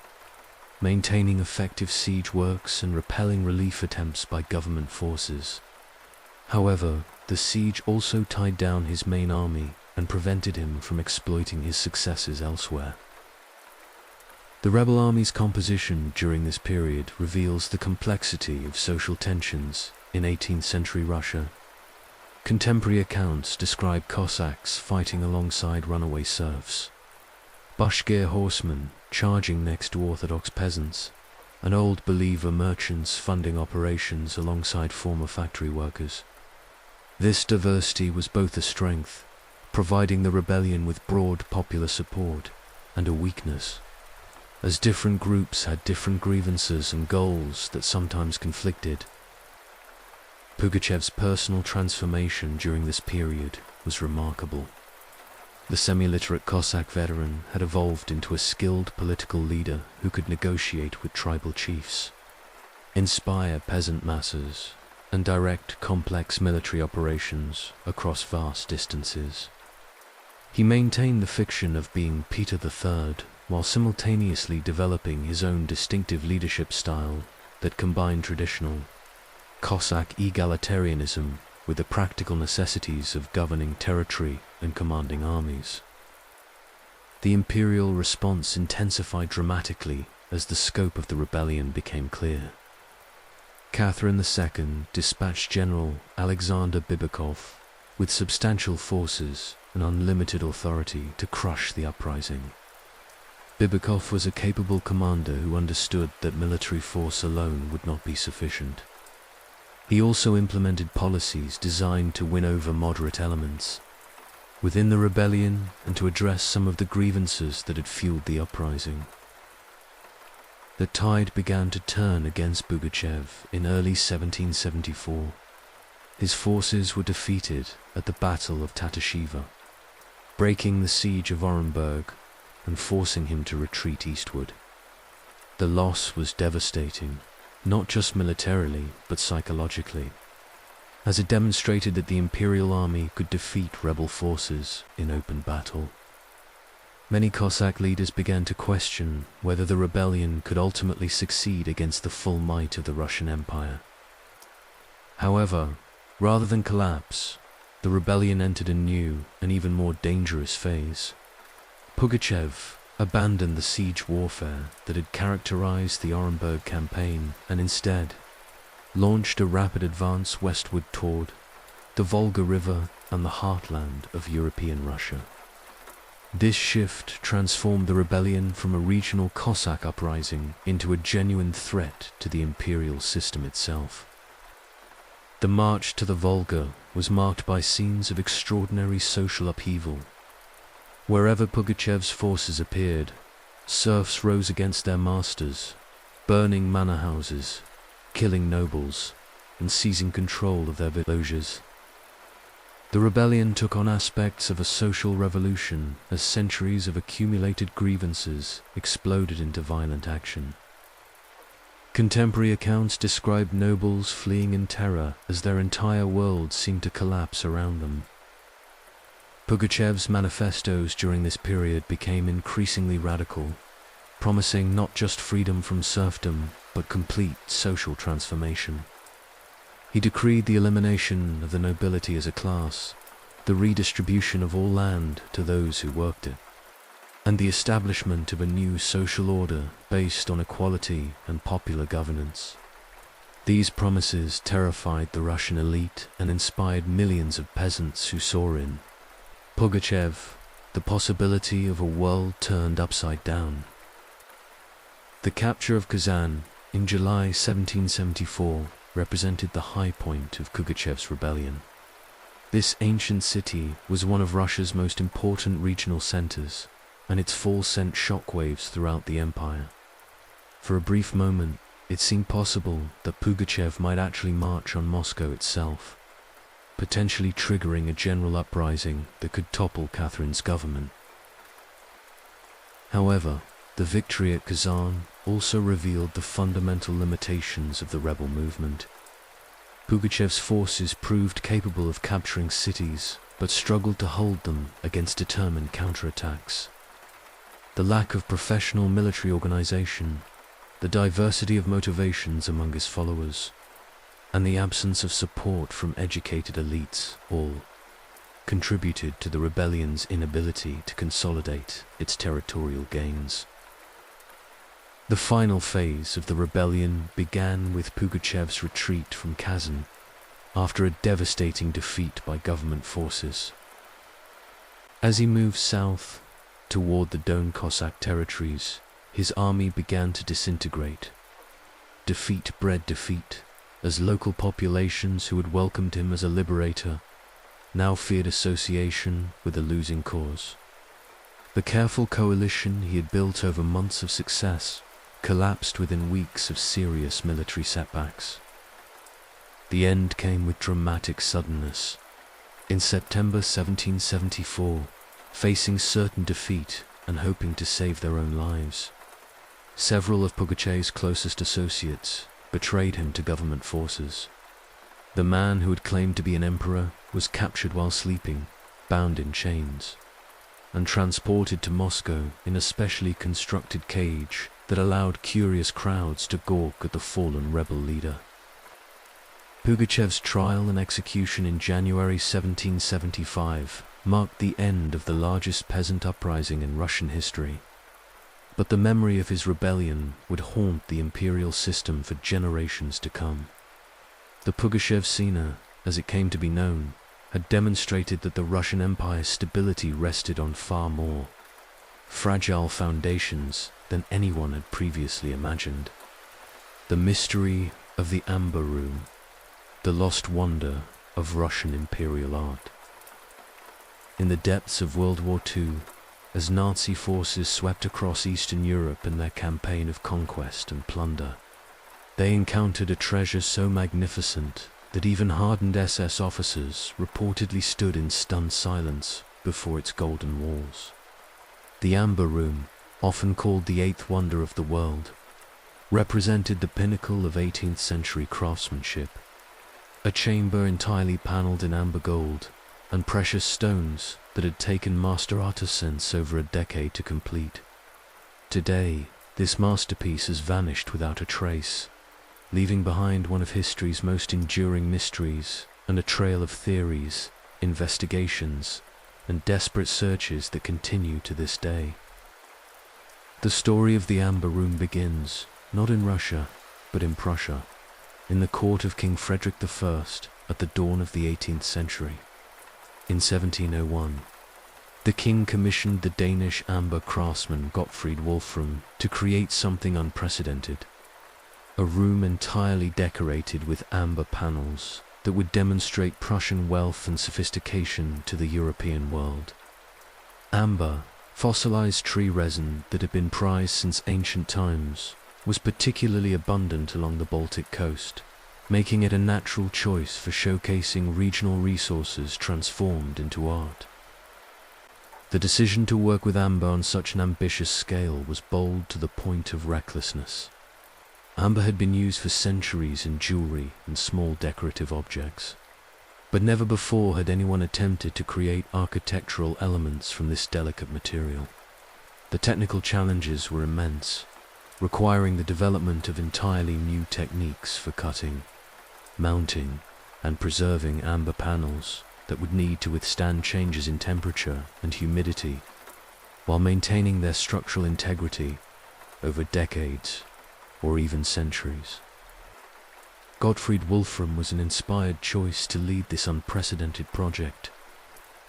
maintaining effective siege works and repelling relief attempts by government forces. However, the siege also tied down his main army and prevented him from exploiting his successes elsewhere. The rebel army's composition during this period reveals the complexity of social tensions in 18th century Russia. Contemporary accounts describe Cossacks fighting alongside runaway serfs, Bashkir horsemen charging next to Orthodox peasants, and old believer merchants funding operations alongside former factory workers. This diversity was both a strength, providing the rebellion with broad popular support, and a weakness, as different groups had different grievances and goals that sometimes conflicted. Pugachev's personal transformation during this period was remarkable. The semi-literate Cossack veteran had evolved into a skilled political leader who could negotiate with tribal chiefs, inspire peasant masses, and direct complex military operations across vast distances. He maintained the fiction of being Peter III while simultaneously developing his own distinctive leadership style that combined traditional Cossack egalitarianism with the practical necessities of governing territory and commanding armies. The imperial response intensified dramatically as the scope of the rebellion became clear. Catherine II dispatched General Alexander Bibikov with substantial forces and unlimited authority to crush the uprising. Bibikov was a capable commander who understood that military force alone would not be sufficient. He also implemented policies designed to win over moderate elements within the rebellion and to address some of the grievances that had fueled the uprising. The tide began to turn against Pugachev in early 1774. His forces were defeated at the Battle of Tatashiva, breaking the siege of Orenburg and forcing him to retreat eastward. The loss was devastating, not just militarily, but psychologically, as it demonstrated that the imperial army could defeat rebel forces in open battle. Many Cossack leaders began to question whether the rebellion could ultimately succeed against the full might of the Russian Empire. However, rather than collapse, the rebellion entered a new and even more dangerous phase. Pugachev abandoned the siege warfare that had characterized the Orenburg campaign and instead launched a rapid advance westward toward the Volga River and the heartland of European Russia. This shift transformed the rebellion from a regional Cossack uprising into a genuine threat to the imperial system itself. The march to the Volga was marked by scenes of extraordinary social upheaval. Wherever Pugachev's forces appeared, Serfs rose against their masters, burning manor houses, killing nobles, and seizing control of their villages. The rebellion took on aspects of a social revolution as centuries of accumulated grievances exploded into violent action. Contemporary accounts describe nobles fleeing in terror as their entire world seemed to collapse around them. Pugachev's manifestos during this period became increasingly radical, promising not just freedom from serfdom, but complete social transformation. He decreed the elimination of the nobility as a class, the redistribution of all land to those who worked it, and the establishment of a new social order based on equality and popular governance. These promises terrified the Russian elite and inspired millions of peasants who saw in Pugachev the possibility of a world turned upside down. The capture of Kazan in July 1774 represented the high point of Pugachev's rebellion. This ancient city was one of Russia's most important regional centers, and its fall sent shockwaves throughout the empire. For a brief moment, it seemed possible that Pugachev might actually march on Moscow itself, potentially triggering a general uprising that could topple Catherine's government. However, the victory at Kazan also revealed the fundamental limitations of the rebel movement. Pugachev's forces proved capable of capturing cities, but struggled to hold them against determined counterattacks. The lack of professional military organization, the diversity of motivations among his followers, and the absence of support from educated elites all contributed to the rebellion's inability to consolidate its territorial gains. The final phase of the rebellion began with Pugachev's retreat from Kazan after a devastating defeat by government forces. As he moved south toward the Don Cossack territories, his army began to disintegrate. Defeat bred defeat, as local populations who had welcomed him as a liberator now feared association with a losing cause. The careful coalition he had built over months of success collapsed within weeks of serious military setbacks. The end came with dramatic suddenness. In September 1774, facing certain defeat and hoping to save their own lives, several of Pugachev's closest associates betrayed him to government forces. The man who had claimed to be an emperor was captured while sleeping, bound in chains, and transported to Moscow in a specially constructed cage that allowed curious crowds to gawk at the fallen rebel leader. Pugachev's trial and execution in January 1775 marked the end of the largest peasant uprising in Russian history. But the memory of his rebellion would haunt the imperial system for generations to come. The Pugachev Sena, as it came to be known, had demonstrated that the Russian Empire's stability rested on far more fragile foundations than anyone had previously imagined. The mystery of the Amber Room, the lost wonder of Russian imperial art. In the depths of World War II, as Nazi forces swept across Eastern Europe in their campaign of conquest and plunder, they encountered a treasure so magnificent that even hardened SS officers reportedly stood in stunned silence before its golden walls. The Amber Room, often called the eighth wonder of the world, represented the pinnacle of 18th century craftsmanship. A chamber entirely panelled in amber gold and precious stones that had taken master artisans over a decade to complete. Today, this masterpiece has vanished without a trace, leaving behind one of history's most enduring mysteries and a trail of theories, investigations, and desperate searches that continue to this day. The story of the Amber Room begins, not in Russia, but in Prussia, in the court of King Frederick I at the dawn of the 18th century. In 1701, the king commissioned the Danish amber craftsman Gottfried Wolfram to create something unprecedented, a room entirely decorated with amber panels that would demonstrate Prussian wealth and sophistication to the European world. Amber, Fossilized tree resin that had been prized since ancient times was particularly abundant along the Baltic coast, making it a natural choice for showcasing regional resources transformed into art. The decision to work with amber on such an ambitious scale was bold to the point of recklessness. Amber had been used for centuries in jewelry and small decorative objects, but never before had anyone attempted to create architectural elements from this delicate material. The technical challenges were immense, requiring the development of entirely new techniques for cutting, mounting, and preserving amber panels that would need to withstand changes in temperature and humidity, while maintaining their structural integrity over decades or even centuries. Gottfried Wolfram was an inspired choice to lead this unprecedented project.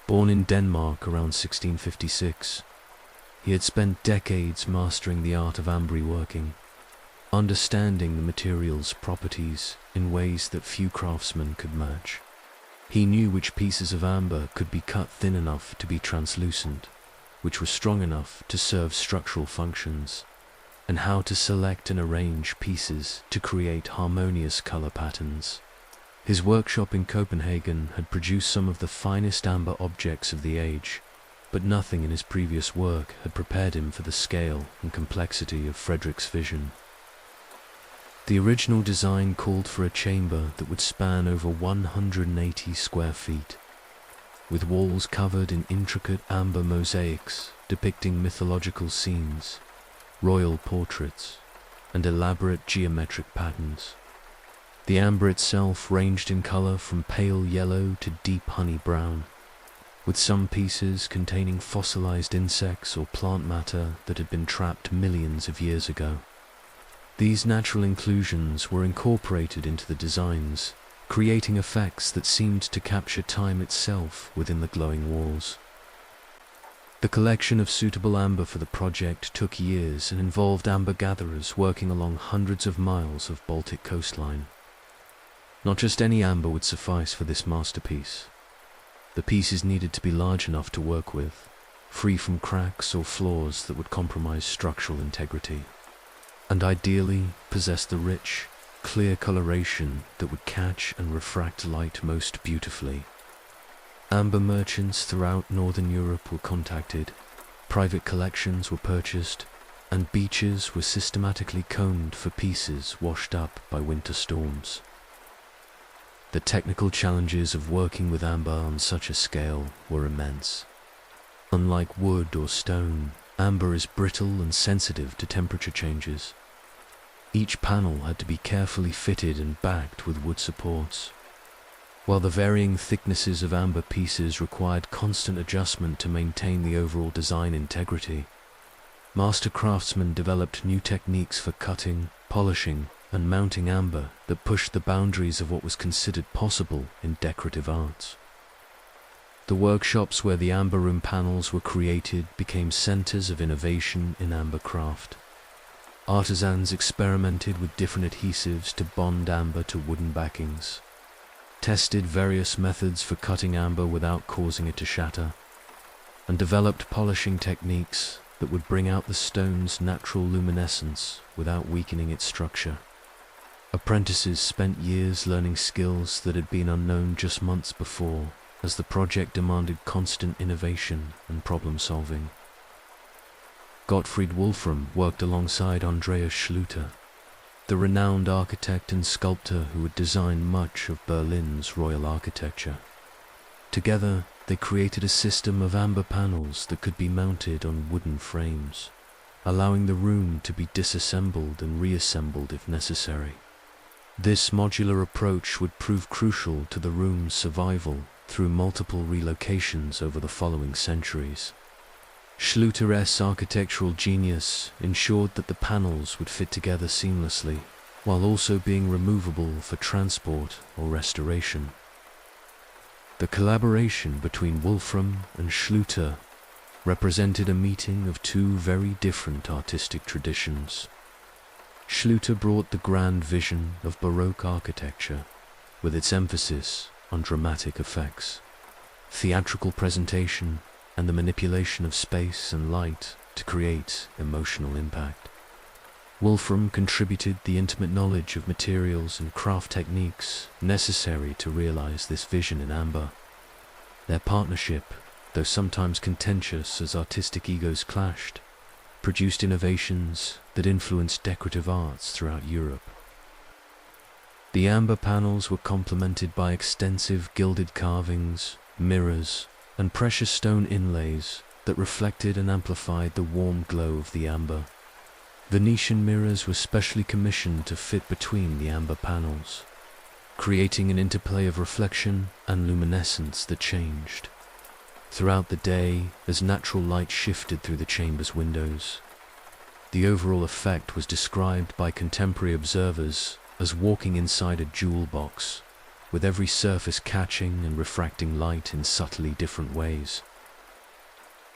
Born in Denmark around 1656, he had spent decades mastering the art of ambery working, understanding the material's properties in ways that few craftsmen could match. He knew which pieces of amber could be cut thin enough to be translucent, which were strong enough to serve structural functions, and how to select and arrange pieces to create harmonious color patterns. His workshop in Copenhagen had produced some of the finest amber objects of the age, but nothing in his previous work had prepared him for the scale and complexity of Frederick's vision. The original design called for a chamber that would span over 180 square feet, with walls covered in intricate amber mosaics depicting mythological scenes, royal portraits, and elaborate geometric patterns. The amber itself ranged in color from pale yellow to deep honey brown, with some pieces containing fossilized insects or plant matter that had been trapped millions of years ago. These natural inclusions were incorporated into the designs, creating effects that seemed to capture time itself within the glowing walls. The collection of suitable amber for the project took years and involved amber gatherers working along hundreds of miles of Baltic coastline. Not just any amber would suffice for this masterpiece. The pieces needed to be large enough to work with, free from cracks or flaws that would compromise structural integrity, and ideally possess the rich, clear coloration that would catch and refract light most beautifully. Amber merchants throughout Northern Europe were contacted, private collections were purchased, and beaches were systematically combed for pieces washed up by winter storms. The technical challenges of working with amber on such a scale were immense. Unlike wood or stone, amber is brittle and sensitive to temperature changes. Each panel had to be carefully fitted and backed with wood supports, while the varying thicknesses of amber pieces required constant adjustment to maintain the overall design integrity. Master craftsmen developed new techniques for cutting, polishing, and mounting amber that pushed the boundaries of what was considered possible in decorative arts. The workshops where the amber room panels were created became centers of innovation in amber craft. Artisans experimented with different adhesives to bond amber to wooden backings, tested various methods for cutting amber without causing it to shatter, and developed polishing techniques that would bring out the stone's natural luminescence without weakening its structure. Apprentices spent years learning skills that had been unknown just months before, as the project demanded constant innovation and problem-solving. Gottfried Wolfram worked alongside Andreas Schluter, the renowned architect and sculptor who had designed much of Berlin's royal architecture. Together, they created a system of amber panels that could be mounted on wooden frames, allowing the room to be disassembled and reassembled if necessary. This modular approach would prove crucial to the room's survival through multiple relocations over the following centuries. Schluter's architectural genius ensured that the panels would fit together seamlessly, while also being removable for transport or restoration. The collaboration between Wolfram and Schluter represented a meeting of two very different artistic traditions. Schluter brought the grand vision of Baroque architecture, with its emphasis on dramatic effects, theatrical presentation, and the manipulation of space and light to create emotional impact. Wolfram contributed the intimate knowledge of materials and craft techniques necessary to realize this vision in amber. Their partnership, though sometimes contentious as artistic egos clashed, produced innovations that influenced decorative arts throughout Europe. The amber panels were complemented by extensive gilded carvings, mirrors, and precious stone inlays that reflected and amplified the warm glow of the amber. Venetian mirrors were specially commissioned to fit between the amber panels, creating an interplay of reflection and luminescence that changed throughout the day as natural light shifted through the chamber's windows. The overall effect was described by contemporary observers as walking inside a jewel box, with every surface catching and refracting light in subtly different ways.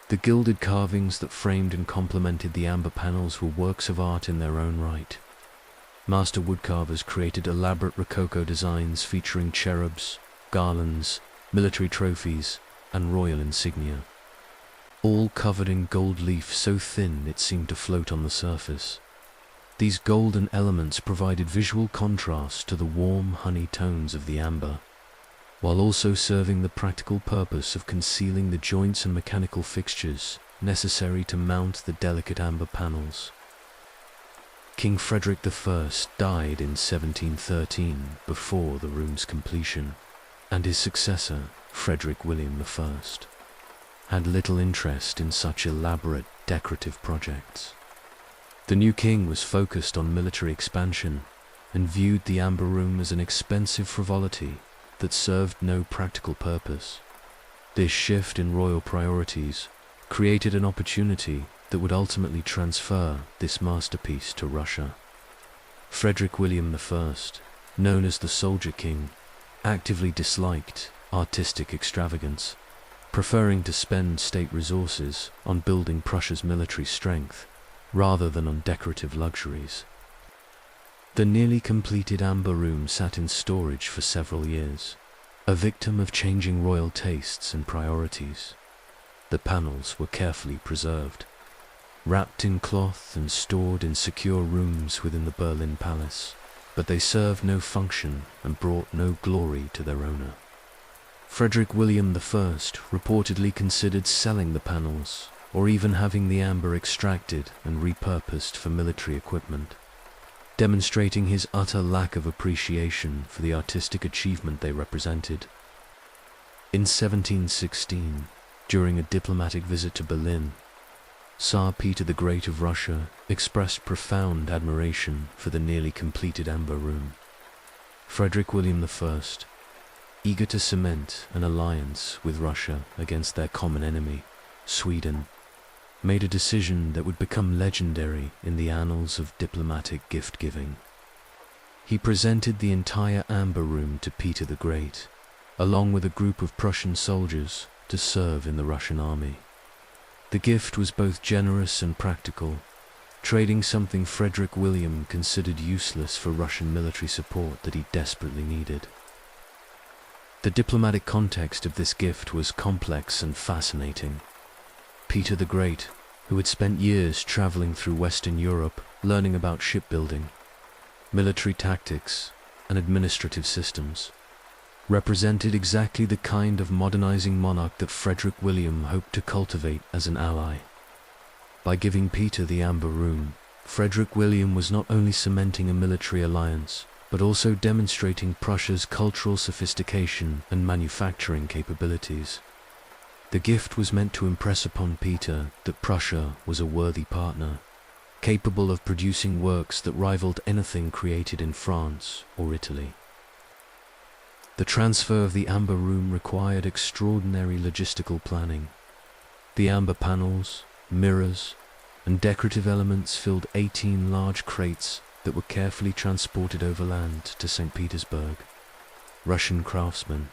The gilded carvings that framed and complemented the amber panels were works of art in their own right. Master woodcarvers created elaborate rococo designs featuring cherubs, garlands, military trophies, and royal insignia, all covered in gold leaf so thin it seemed to float on the surface. These golden elements provided visual contrast to the warm honey tones of the amber, while also serving the practical purpose of concealing the joints and mechanical fixtures necessary to mount the delicate amber panels. King Frederick I died in 1713 before the room's completion, and his successor, Frederick William I, had little interest in such elaborate decorative projects. The new king was focused on military expansion and viewed the amber room as an expensive frivolity that served no practical purpose. This shift in royal priorities created an opportunity that would ultimately transfer this masterpiece to Russia. Frederick William I, known as the Soldier King, actively disliked artistic extravagance, preferring to spend state resources on building Prussia's military strength rather than on decorative luxuries. The nearly completed amber room sat in storage for several years, a victim of changing royal tastes and priorities. The panels were carefully preserved, wrapped in cloth and stored in secure rooms within the Berlin Palace, but they served no function and brought no glory to their owner. Frederick William I reportedly considered selling the panels, or even having the amber extracted and repurposed for military equipment, demonstrating his utter lack of appreciation for the artistic achievement they represented. In 1716, during a diplomatic visit to Berlin, Tsar Peter the Great of Russia expressed profound admiration for the nearly completed amber room. Frederick William I, eager to cement an alliance with Russia against their common enemy, Sweden, made a decision that would become legendary in the annals of diplomatic gift-giving. He presented the entire amber room to Peter the Great, along with a group of Prussian soldiers to serve in the Russian army. The gift was both generous and practical, trading something Frederick William considered useless for Russian military support that he desperately needed. The diplomatic context of this gift was complex and fascinating. Peter the Great, who had spent years traveling through Western Europe learning about shipbuilding, military tactics, and administrative systems, represented exactly the kind of modernizing monarch that Frederick William hoped to cultivate as an ally. By giving Peter the amber room, Frederick William was not only cementing a military alliance, but also demonstrating Prussia's cultural sophistication and manufacturing capabilities. The gift was meant to impress upon Peter that Prussia was a worthy partner, capable of producing works that rivaled anything created in France or Italy. The transfer of the amber room required extraordinary logistical planning. The amber panels, mirrors, and decorative elements filled 18 large crates that were carefully transported overland to St. Petersburg. Russian craftsmen,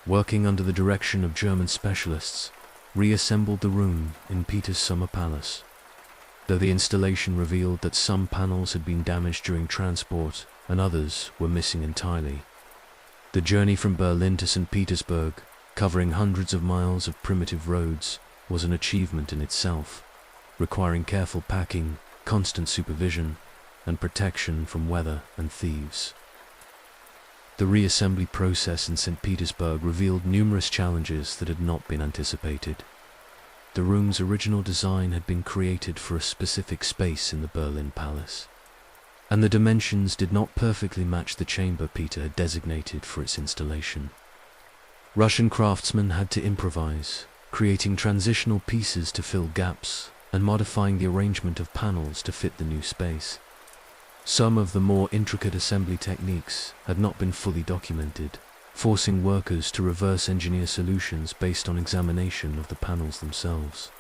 working under the direction of German specialists, reassembled the room in Peter's summer palace. Though the installation revealed that some panels had been damaged during transport and others were missing entirely. The journey from Berlin to St. Petersburg, covering hundreds of miles of primitive roads, was an achievement in itself, requiring careful packing, constant supervision, and protection from weather and thieves. The reassembly process in St. Petersburg revealed numerous challenges that had not been anticipated. The room's original design had been created for a specific space in the Berlin Palace, and the dimensions did not perfectly match the chamber Peter had designated for its installation. Russian craftsmen had to improvise, creating transitional pieces to fill gaps and modifying the arrangement of panels to fit the new space. Some of the more intricate assembly techniques had not been fully documented, forcing workers to reverse engineer solutions based on examination of the panels themselves.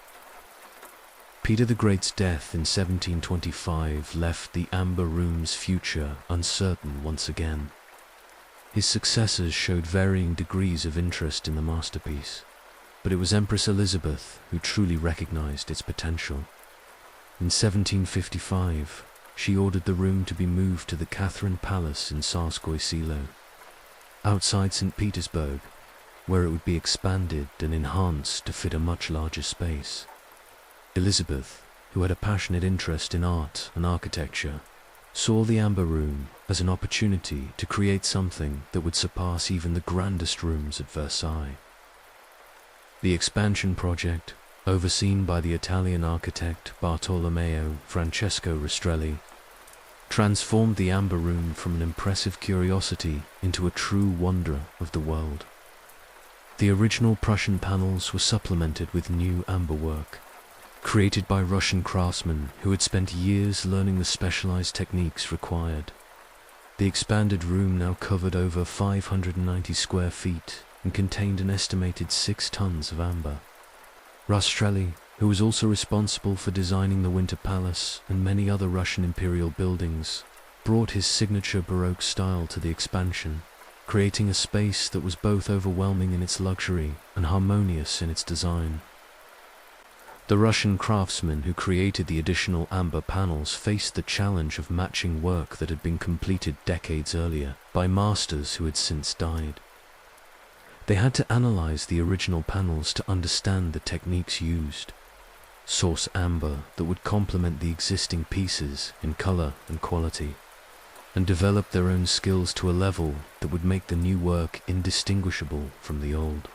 Peter the Great's death in 1725 left the Amber Room's future uncertain once again. His successors showed varying degrees of interest in the masterpiece, but it was Empress Elizabeth who truly recognized its potential. In 1755, she ordered the room to be moved to the Catherine Palace in Tsarskoye Selo, outside St. Petersburg, where it would be expanded and enhanced to fit a much larger space. Elizabeth, who had a passionate interest in art and architecture, saw the Amber Room as an opportunity to create something that would surpass even the grandest rooms at Versailles. The expansion project, overseen by the Italian architect Bartolomeo Francesco Rastrelli, transformed the Amber Room from an impressive curiosity into a true wonder of the world. The original Prussian panels were supplemented with new amber work, created by Russian craftsmen who had spent years learning the specialized techniques required. The expanded room now covered over 590 square feet and contained an estimated 6 tons of amber. Rastrelli, who was also responsible for designing the Winter Palace and many other Russian imperial buildings, brought his signature Baroque style to the expansion, creating a space that was both overwhelming in its luxury and harmonious in its design. The Russian craftsmen who created the additional amber panels faced the challenge of matching work that had been completed decades earlier by masters who had since died. They had to analyze the original panels to understand the techniques used, source amber that would complement the existing pieces in color and quality, and develop their own skills to a level that would make the new work indistinguishable from the old.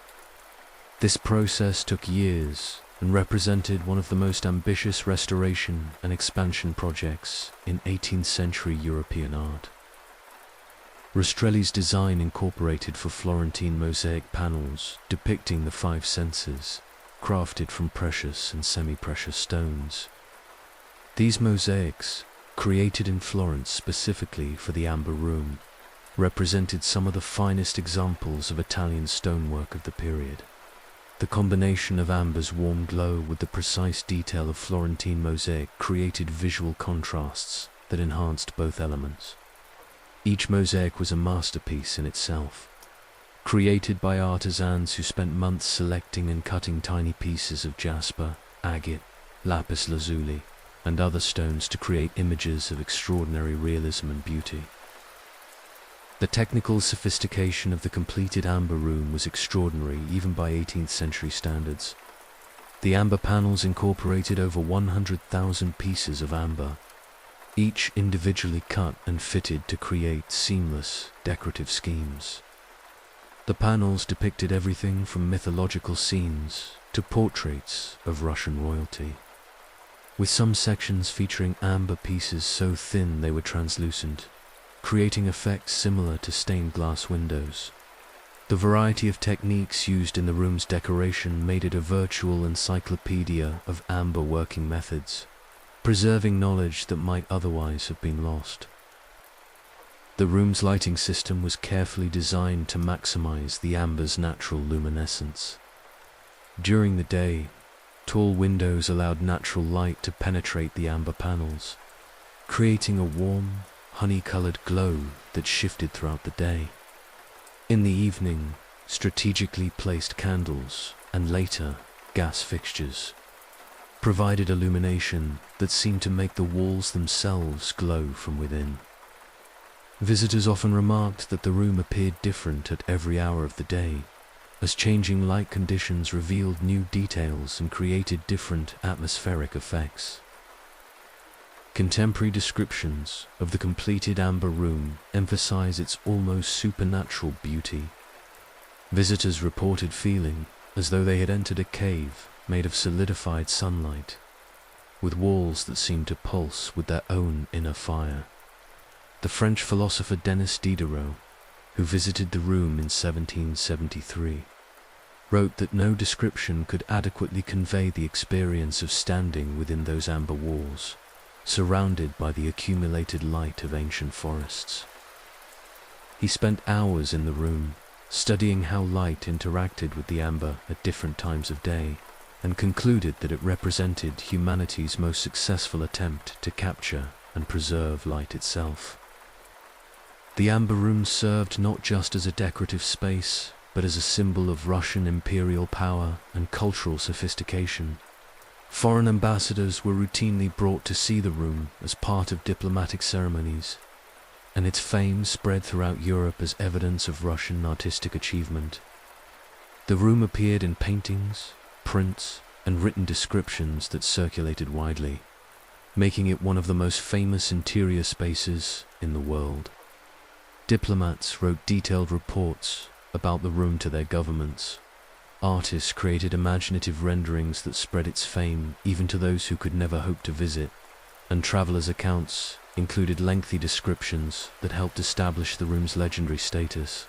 This process took years and represented one of the most ambitious restoration and expansion projects in 18th century European art. Rastrelli's design incorporated for Florentine mosaic panels depicting the 5 senses, crafted from precious and semi-precious stones. These mosaics, created in Florence specifically for the Amber Room, represented some of the finest examples of Italian stonework of the period. The combination of amber's warm glow with the precise detail of Florentine mosaic created visual contrasts that enhanced both elements. Each mosaic was a masterpiece in itself, created by artisans who spent months selecting and cutting tiny pieces of jasper, agate, lapis lazuli, and other stones to create images of extraordinary realism and beauty. The technical sophistication of the completed Amber Room was extraordinary even by 18th century standards. The amber panels incorporated over 100,000 pieces of amber, each individually cut and fitted to create seamless, decorative schemes. The panels depicted everything from mythological scenes to portraits of Russian royalty, with some sections featuring amber pieces so thin they were translucent, creating effects similar to stained glass windows. The variety of techniques used in the room's decoration made it a virtual encyclopedia of amber working methods, preserving knowledge that might otherwise have been lost. The room's lighting system was carefully designed to maximize the amber's natural luminescence. During the day, tall windows allowed natural light to penetrate the amber panels, creating a warm, honey-colored glow that shifted throughout the day. In the evening, strategically placed candles, and later, gas fixtures, provided illumination that seemed to make the walls themselves glow from within. Visitors often remarked that the room appeared different at every hour of the day, as changing light conditions revealed new details and created different atmospheric effects. Contemporary descriptions of the completed amber room emphasize its almost supernatural beauty. Visitors reported feeling as though they had entered a cave made of solidified sunlight, with walls that seemed to pulse with their own inner fire. The French philosopher Denis Diderot, who visited the room in 1773, wrote that no description could adequately convey the experience of standing within those amber walls, surrounded by the accumulated light of ancient forests. He spent hours in the room, studying how light interacted with the amber at different times of day, and concluded that it represented humanity's most successful attempt to capture and preserve light itself. The amber room served not just as a decorative space, but as a symbol of Russian imperial power and cultural sophistication. Foreign ambassadors were routinely brought to see the room as part of diplomatic ceremonies, and its fame spread throughout Europe as evidence of Russian artistic achievement. The room appeared in paintings, prints, and written descriptions that circulated widely, making it one of the most famous interior spaces in the world. Diplomats wrote detailed reports about the room to their governments. Artists created imaginative renderings that spread its fame even to those who could never hope to visit, and travelers' accounts included lengthy descriptions that helped establish the room's legendary status.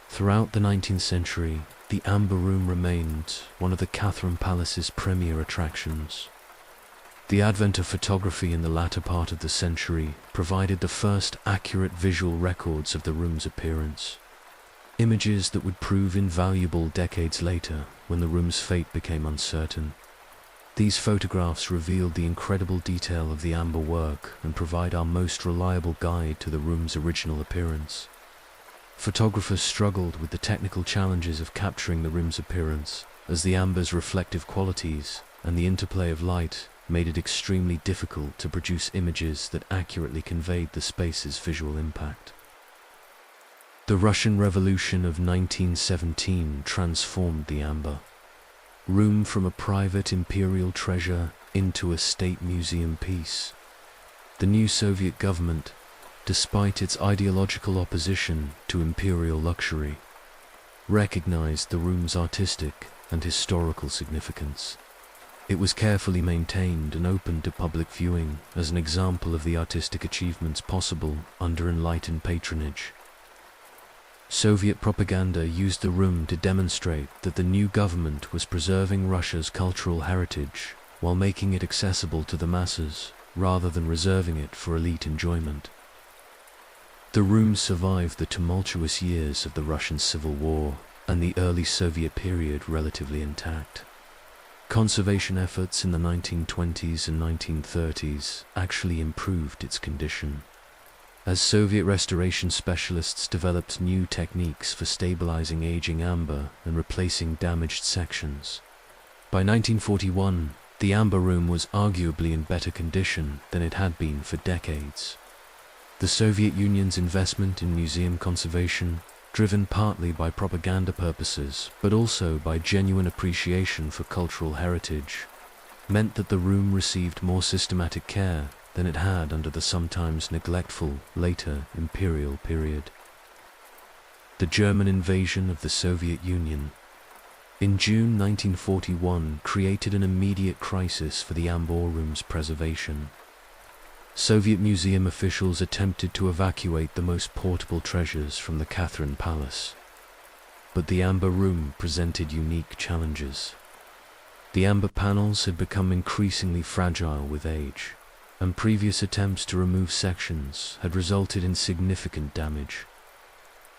Throughout the 19th century, the Amber Room remained one of the Catherine Palace's premier attractions. The advent of photography in the latter part of the century provided the first accurate visual records of the room's appearance. Images that would prove invaluable decades later when the room's fate became uncertain. These photographs revealed the incredible detail of the amber work and provide our most reliable guide to the room's original appearance. Photographers struggled with the technical challenges of capturing the room's appearance, as the amber's reflective qualities and the interplay of light made it extremely difficult to produce images that accurately conveyed the space's visual impact. The Russian Revolution of 1917 transformed the amber room from a private imperial treasure into a state museum piece. The new Soviet government, despite its ideological opposition to imperial luxury, recognized the room's artistic and historical significance. It was carefully maintained and opened to public viewing as an example of the artistic achievements possible under enlightened patronage. Soviet propaganda used the room to demonstrate that the new government was preserving Russia's cultural heritage while making it accessible to the masses, rather than reserving it for elite enjoyment. The room survived the tumultuous years of the Russian Civil War and the early Soviet period relatively intact. Conservation efforts in the 1920s and 1930s actually improved its condition, as Soviet restoration specialists developed new techniques for stabilizing aging amber and replacing damaged sections. By 1941, the amber room was arguably in better condition than it had been for decades. The Soviet Union's investment in museum conservation, driven partly by propaganda purposes but also by genuine appreciation for cultural heritage, meant that the room received more systematic care than it had under the sometimes neglectful later imperial period. The German invasion of the Soviet Union in June 1941 created an immediate crisis for the amber room's preservation. Soviet museum officials attempted to evacuate the most portable treasures from the Catherine Palace, but the amber room presented unique challenges. The amber panels had become increasingly fragile with age, and previous attempts to remove sections had resulted in significant damage.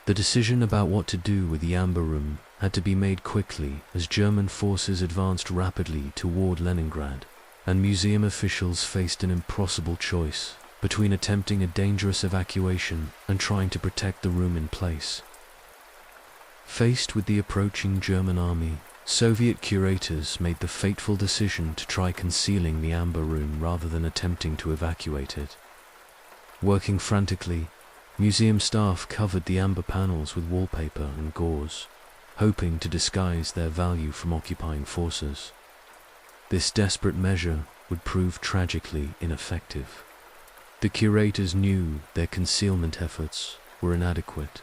The decision about what to do with the amber room had to be made quickly as German forces advanced rapidly toward Leningrad, and museum officials faced an impossible choice between attempting a dangerous evacuation and trying to protect the room in place. Faced with the approaching German army, Soviet curators made the fateful decision to try concealing the amber room rather than attempting to evacuate it. Working frantically, museum staff covered the amber panels with wallpaper and gauze, hoping to disguise their value from occupying forces. This desperate measure would prove tragically ineffective. The curators knew their concealment efforts were inadequate,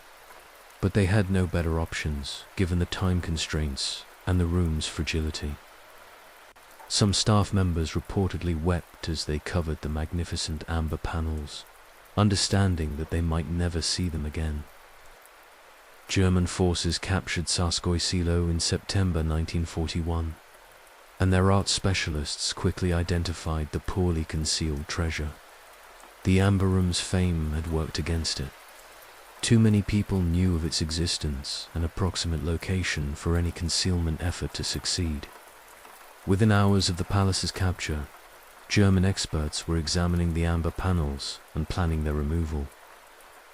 but they had no better options given the time constraints and the room's fragility. Some staff members reportedly wept as they covered the magnificent amber panels, understanding that they might never see them again. German forces captured Tsarskoye Selo in September 1941, and their art specialists quickly identified the poorly concealed treasure. The amber room's fame had worked against it. Too many people knew of its existence and approximate location for any concealment effort to succeed. Within hours of the palace's capture, German experts were examining the amber panels and planning their removal.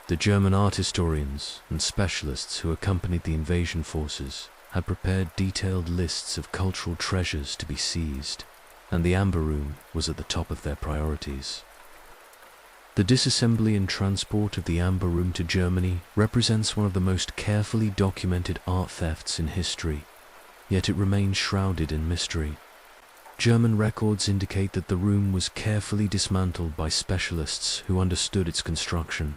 The German art historians and specialists who accompanied the invasion forces had prepared detailed lists of cultural treasures to be seized, and the amber room was at the top of their priorities. The disassembly and transport of the amber room to Germany represents one of the most carefully documented art thefts in history, yet it remains shrouded in mystery. German records indicate that the room was carefully dismantled by specialists who understood its construction,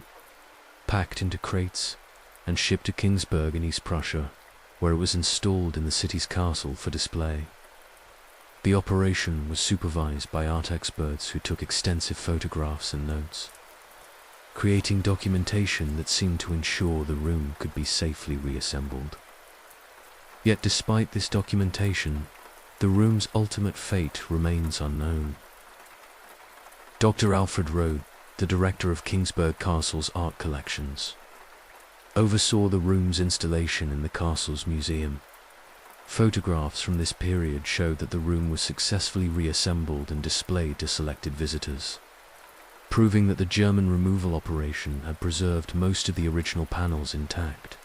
packed into crates, and shipped to Kingsburg in East Prussia, where it was installed in the city's castle for display. The operation was supervised by art experts who took extensive photographs and notes, creating documentation that seemed to ensure the room could be safely reassembled. Yet despite this documentation, the room's ultimate fate remains unknown. Dr. Alfred Rode, the director of Kingsburg Castle's art collections, oversaw the room's installation in the castle's museum. Photographs from this period showed that the room was successfully reassembled and displayed to selected visitors, proving that the German removal operation had preserved most of the original panels intact.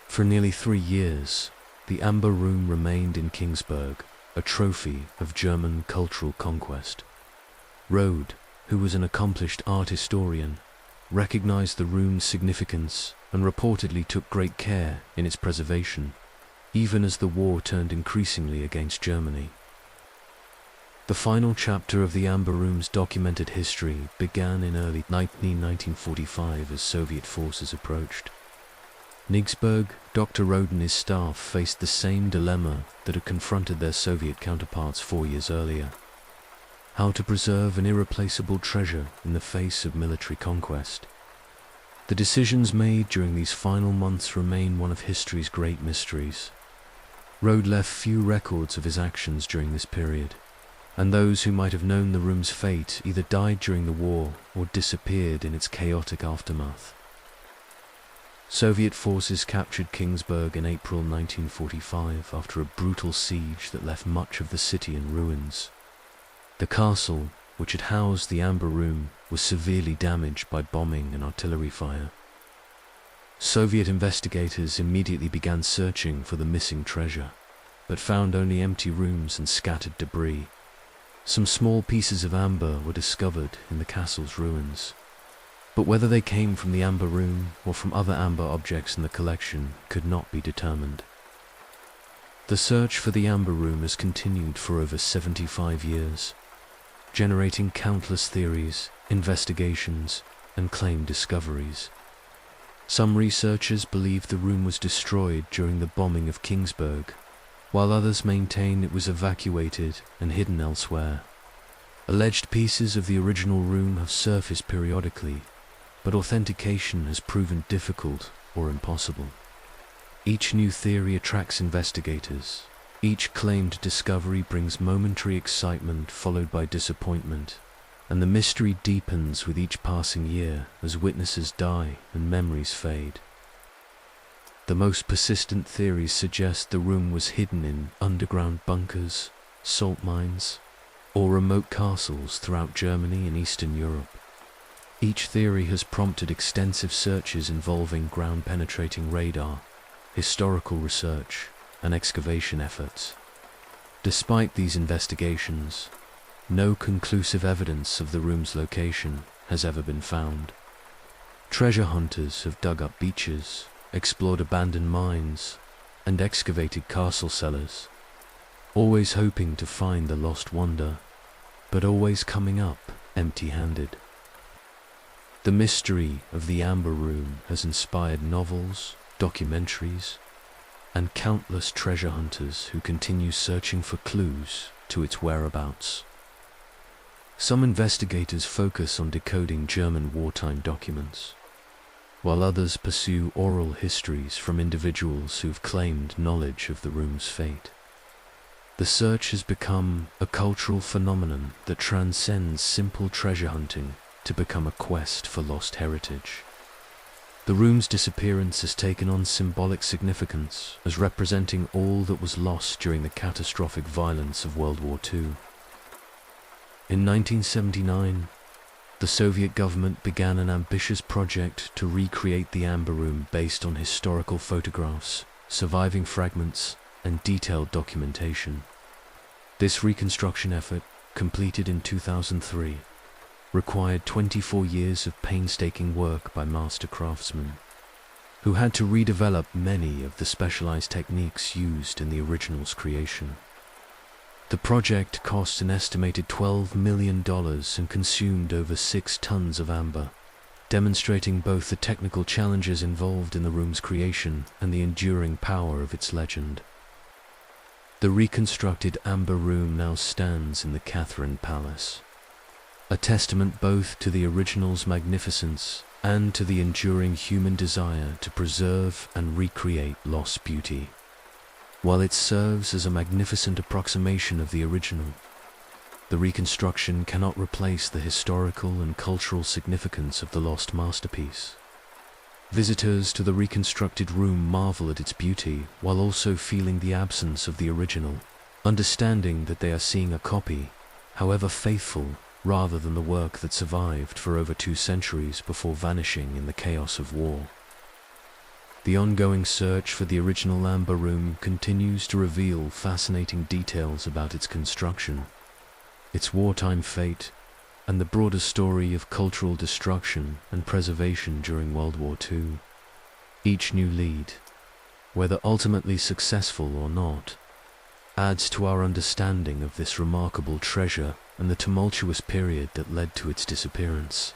For nearly 3 years, the amber room remained in Kingsburg, a trophy of German cultural conquest. Rode, who was an accomplished art historian, recognized the room's significance and reportedly took great care in its preservation, even as the war turned increasingly against Germany. The final chapter of the Amber Room's documented history began in early 1945 as Soviet forces approached. Kingsburg, Dr. Rode and his staff faced the same dilemma that had confronted their Soviet counterparts 4 years earlier: how to preserve an irreplaceable treasure in the face of military conquest. The decisions made during these final months remain one of history's great mysteries. Rode left few records of his actions during this period, and those who might have known the room's fate either died during the war or disappeared in its chaotic aftermath. Soviet forces captured Kingsburg in April 1945 after a brutal siege that left much of the city in ruins. The castle, which had housed the Amber Room, was severely damaged by bombing and artillery fire. Soviet investigators immediately began searching for the missing treasure, but found only empty rooms and scattered debris. Some small pieces of amber were discovered in the castle's ruins, but whether they came from the Amber Room or from other amber objects in the collection could not be determined. The search for the Amber Room has continued for over 75 years, generating countless theories, investigations, and claimed discoveries. Some researchers believe the room was destroyed during the bombing of Kingsburg, while others maintain it was evacuated and hidden elsewhere. Alleged pieces of the original room have surfaced periodically, but authentication has proven difficult or impossible. Each new theory attracts investigators. Each claimed discovery brings momentary excitement followed by disappointment, and the mystery deepens with each passing year as witnesses die and memories fade. The most persistent theories suggest the room was hidden in underground bunkers, salt mines, or remote castles throughout Germany and Eastern Europe. Each theory has prompted extensive searches involving ground-penetrating radar, historical research, and excavation efforts. Despite these investigations, no conclusive evidence of the room's location has ever been found. Treasure hunters have dug up beaches, explored abandoned mines, and excavated castle cellars, always hoping to find the lost wonder, but always coming up empty-handed. The mystery of the Amber Room has inspired novels, documentaries, and countless treasure hunters who continue searching for clues to its whereabouts. Some investigators focus on decoding German wartime documents, while others pursue oral histories from individuals who've claimed knowledge of the room's fate. The search has become a cultural phenomenon that transcends simple treasure hunting to become a quest for lost heritage. The room's disappearance has taken on symbolic significance as representing all that was lost during the catastrophic violence of World War II. In 1979, the Soviet government began an ambitious project to recreate the Amber Room based on historical photographs, surviving fragments, and detailed documentation. This reconstruction effort, completed in 2003, required 24 years of painstaking work by master craftsmen, who had to redevelop many of the specialized techniques used in the original's creation. The project cost an estimated $12 million and consumed over 6 tons of amber, demonstrating both the technical challenges involved in the room's creation and the enduring power of its legend. The reconstructed Amber Room now stands in the Catherine Palace, a testament both to the original's magnificence and to the enduring human desire to preserve and recreate lost beauty. While it serves as a magnificent approximation of the original, the reconstruction cannot replace the historical and cultural significance of the lost masterpiece. Visitors to the reconstructed room marvel at its beauty while also feeling the absence of the original, understanding that they are seeing a copy, however faithful, rather than the work that survived for over 2 centuries before vanishing in the chaos of war. The ongoing search for the original Amber Room continues to reveal fascinating details about its construction, its wartime fate, and the broader story of cultural destruction and preservation during World War II. Each new lead, whether ultimately successful or not, adds to our understanding of this remarkable treasure and the tumultuous period that led to its disappearance.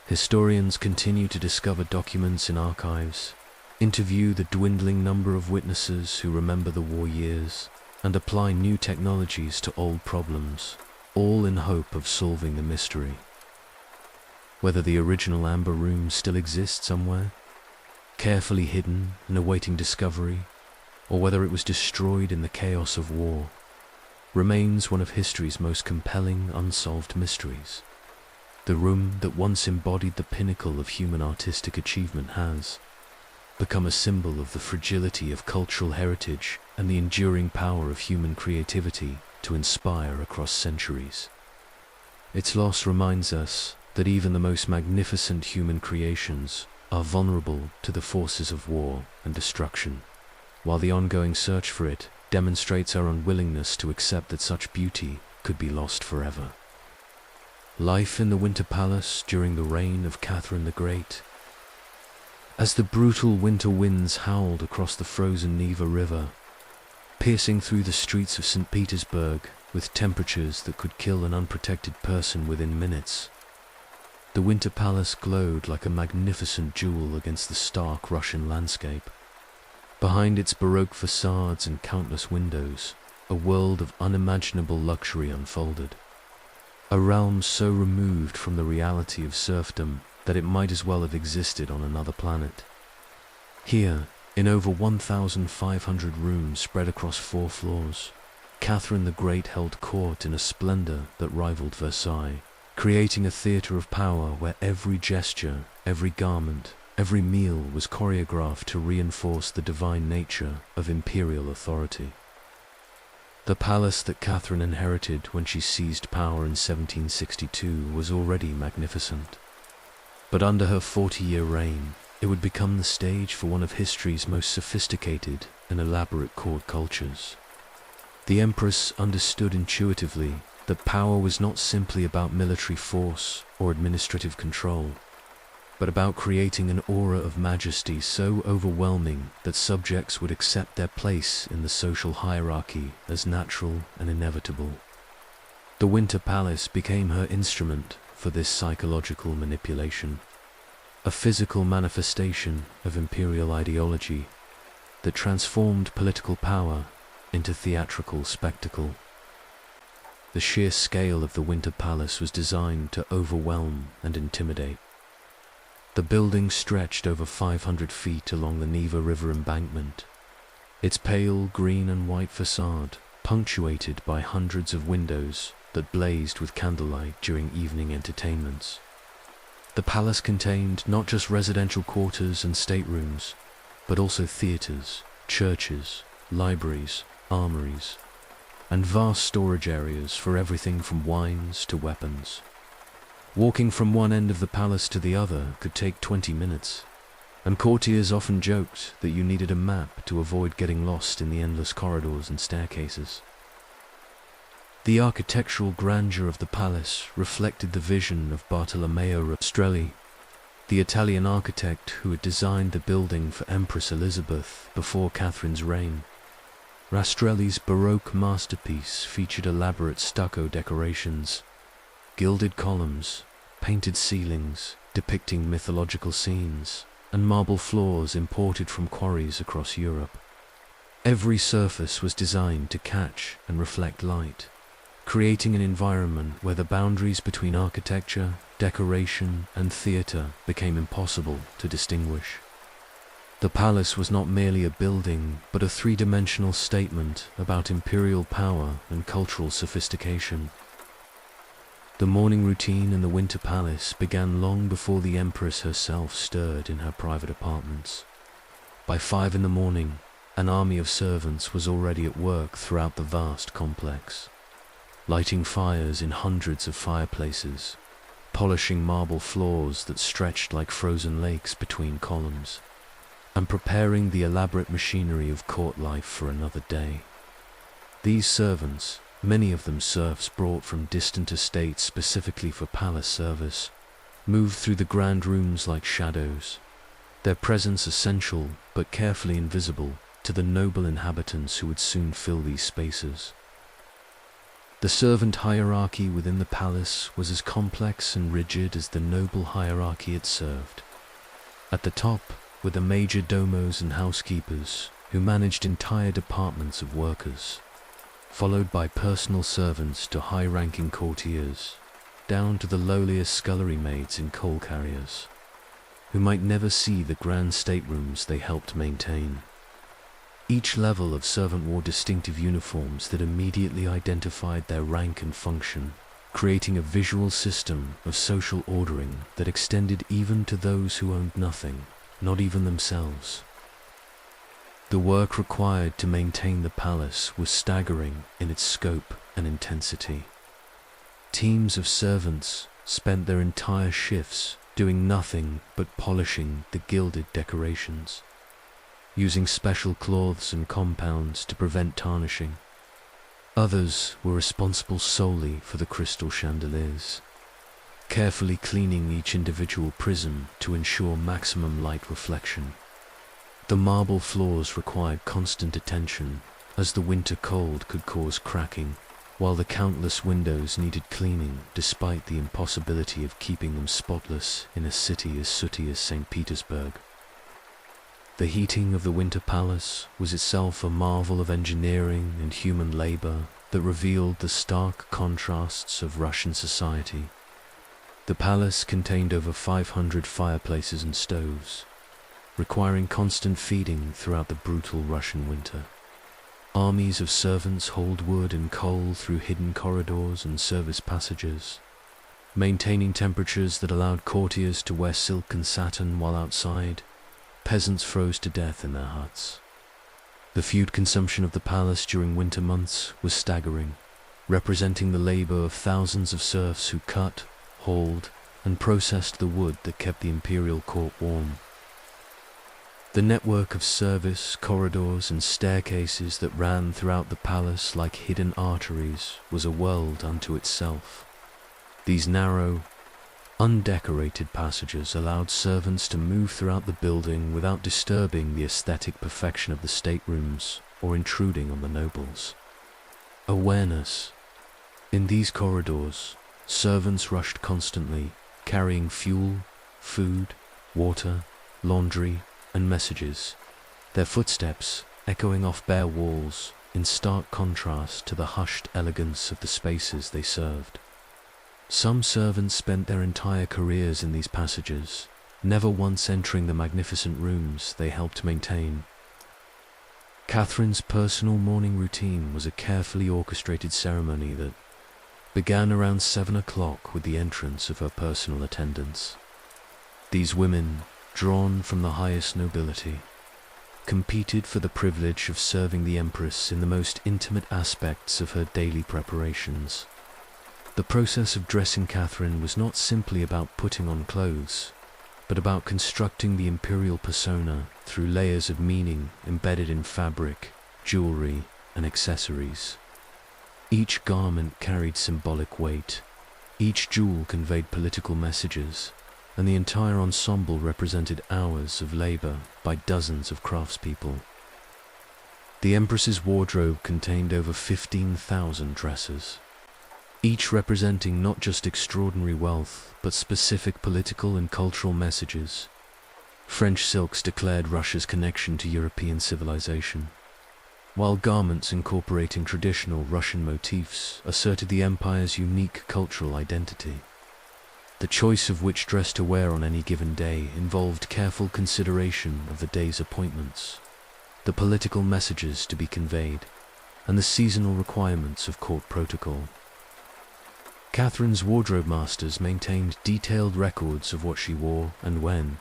Historians continue to discover documents in archives, interview the dwindling number of witnesses who remember the war years, and apply new technologies to old problems, all in hope of solving the mystery. Whether the original Amber Room still exists somewhere, carefully hidden and awaiting discovery, or whether it was destroyed in the chaos of war, remains one of history's most compelling unsolved mysteries. The room that once embodied the pinnacle of human artistic achievement has become a symbol of the fragility of cultural heritage and the enduring power of human creativity to inspire across centuries. Its loss reminds us that even the most magnificent human creations are vulnerable to the forces of war and destruction, while the ongoing search for it demonstrates our unwillingness to accept that such beauty could be lost forever. Life in the Winter Palace during the reign of Catherine the Great. As the brutal winter winds howled across the frozen Neva River, piercing through the streets of St. Petersburg with temperatures that could kill an unprotected person within minutes, the Winter Palace glowed like a magnificent jewel against the stark Russian landscape. Behind its Baroque facades and countless windows, a world of unimaginable luxury unfolded. A realm so removed from the reality of serfdom that it might as well have existed on another planet. Here, in over 1,500 rooms spread across 4 floors, Catherine the Great held court in a splendor that rivaled Versailles, creating a theater of power where every gesture, every garment, every meal was choreographed to reinforce the divine nature of imperial authority. The palace that Catherine inherited when she seized power in 1762 was already magnificent. But under her 40-year reign, it would become the stage for one of history's most sophisticated and elaborate court cultures. The Empress understood intuitively that power was not simply about military force or administrative control. but about creating an aura of majesty so overwhelming that subjects would accept their place in the social hierarchy as natural and inevitable. The Winter Palace became her instrument for this psychological manipulation, a physical manifestation of imperial ideology that transformed political power into theatrical spectacle. The sheer scale of the Winter Palace was designed to overwhelm and intimidate. The building stretched over 500 feet along the Neva River embankment, its pale green and white facade punctuated by hundreds of windows that blazed with candlelight during evening entertainments. The palace contained not just residential quarters and staterooms, but also theaters, churches, libraries, armories, and vast storage areas for everything from wines to weapons. Walking from one end of the palace to the other could take 20 minutes, and courtiers often joked that you needed a map to avoid getting lost in the endless corridors and staircases. The architectural grandeur of the palace reflected the vision of Bartolomeo Rastrelli, the Italian architect who had designed the building for Empress Elizabeth before Catherine's reign. Rastrelli's Baroque masterpiece featured elaborate stucco decorations, gilded columns, painted ceilings depicting mythological scenes, and marble floors imported from quarries across Europe. Every surface was designed to catch and reflect light, creating an environment where the boundaries between architecture, decoration, and theatre became impossible to distinguish. The palace was not merely a building, but a three-dimensional statement about imperial power and cultural sophistication. The morning routine in the Winter Palace began long before the Empress herself stirred in her private apartments. By 5 in the morning, an army of servants was already at work throughout the vast complex, lighting fires in hundreds of fireplaces, polishing marble floors that stretched like frozen lakes between columns, and preparing the elaborate machinery of court life for another day. These servants, many of them serfs brought from distant estates specifically for palace service, moved through the grand rooms like shadows, their presence essential but carefully invisible to the noble inhabitants who would soon fill these spaces. The servant hierarchy within the palace was as complex and rigid as the noble hierarchy it served. At the top were the major domos and housekeepers who managed entire departments of workers, followed by personal servants to high-ranking courtiers, down to the lowliest scullery maids in coal carriers, who might never see the grand staterooms they helped maintain. Each level of servant wore distinctive uniforms that immediately identified their rank and function, creating a visual system of social ordering that extended even to those who owned nothing, not even themselves. The work required to maintain the palace was staggering in its scope and intensity. Teams of servants spent their entire shifts doing nothing but polishing the gilded decorations, using special cloths and compounds to prevent tarnishing. Others were responsible solely for the crystal chandeliers, carefully cleaning each individual prism to ensure maximum light reflection. The marble floors required constant attention, as the winter cold could cause cracking, while the countless windows needed cleaning despite the impossibility of keeping them spotless in a city as sooty as St. Petersburg. The heating of the Winter Palace was itself a marvel of engineering and human labor that revealed the stark contrasts of Russian society. The palace contained over 500 fireplaces and stoves, requiring constant feeding throughout the brutal Russian winter. Armies of servants hauled wood and coal through hidden corridors and service passages, maintaining temperatures that allowed courtiers to wear silk and satin while outside. Peasants froze to death in their huts. The food consumption of the palace during winter months was staggering, representing the labor of thousands of serfs who cut, hauled, and processed the wood that kept the imperial court warm. The network of service, corridors, and staircases that ran throughout the palace like hidden arteries was a world unto itself. These narrow, Undecorated passages allowed servants to move throughout the building without disturbing the aesthetic perfection of the staterooms or intruding on the nobles. Awareness. In these corridors, servants rushed constantly, carrying fuel, food, water, laundry, and messages, their footsteps echoing off bare walls in stark contrast to the hushed elegance of the spaces they served. Some servants spent their entire careers in these passages, never once entering the magnificent rooms they helped maintain. Catherine's personal morning routine was a carefully orchestrated ceremony that began around 7 o'clock with the entrance of her personal attendants. These women, drawn from the highest nobility, competed for the privilege of serving the Empress in the most intimate aspects of her daily preparations. The process of dressing Catherine was not simply about putting on clothes, but about constructing the imperial persona through layers of meaning embedded in fabric, jewelry, and accessories. Each garment carried symbolic weight, each jewel conveyed political messages, and the entire ensemble represented hours of labor by dozens of craftspeople. The Empress's wardrobe contained over 15,000 dresses, each representing not just extraordinary wealth, but specific political and cultural messages. French silks declared Russia's connection to European civilization, while garments incorporating traditional Russian motifs asserted the empire's unique cultural identity. The choice of which dress to wear on any given day involved careful consideration of the day's appointments, the political messages to be conveyed, and the seasonal requirements of court protocol. Catherine's wardrobe masters maintained detailed records of what she wore and when,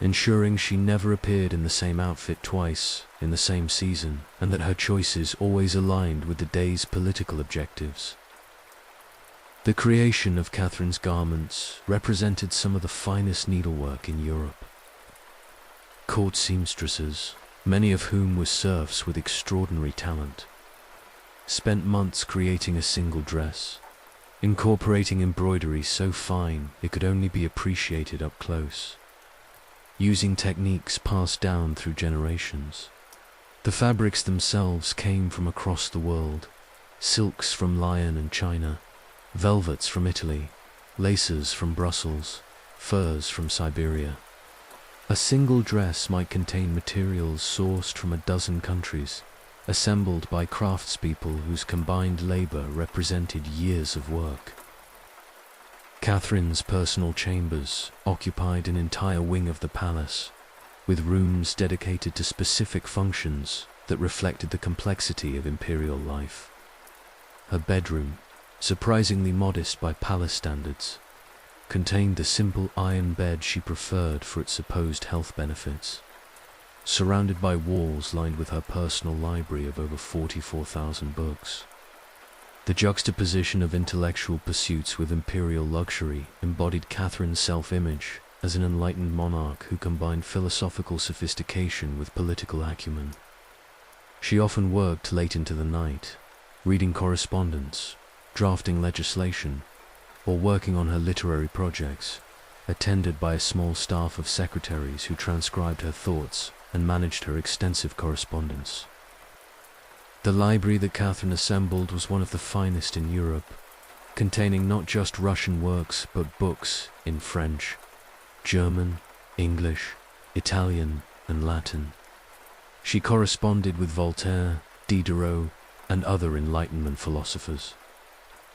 ensuring she never appeared in the same outfit twice in the same season, and that her choices always aligned with the day's political objectives. The creation of Catherine's garments represented some of the finest needlework in Europe. Court seamstresses, many of whom were serfs with extraordinary talent, spent months creating a single dress, incorporating embroidery so fine it could only be appreciated up close, using techniques passed down through generations. The fabrics themselves came from across the world, silks from Lyon and China, velvets from Italy, laces from Brussels, furs from Siberia. A single dress might contain materials sourced from a dozen countries, assembled by craftspeople whose combined labor represented years of work. Catherine's personal chambers occupied an entire wing of the palace, with rooms dedicated to specific functions that reflected the complexity of imperial life. Her bedroom, surprisingly modest by palace standards, contained the simple iron bed she preferred for its supposed health benefits, surrounded by walls lined with her personal library of over 44,000 books. The juxtaposition of intellectual pursuits with imperial luxury embodied Catherine's self-image as an enlightened monarch who combined philosophical sophistication with political acumen. She often worked late into the night, reading correspondence, drafting legislation, or working on her literary projects, attended by a small staff of secretaries who transcribed her thoughts and managed her extensive correspondence. The library that Catherine assembled was one of the finest in Europe, containing not just Russian works but books in French, German, English, Italian, and Latin. She corresponded with Voltaire, Diderot, and other Enlightenment philosophers,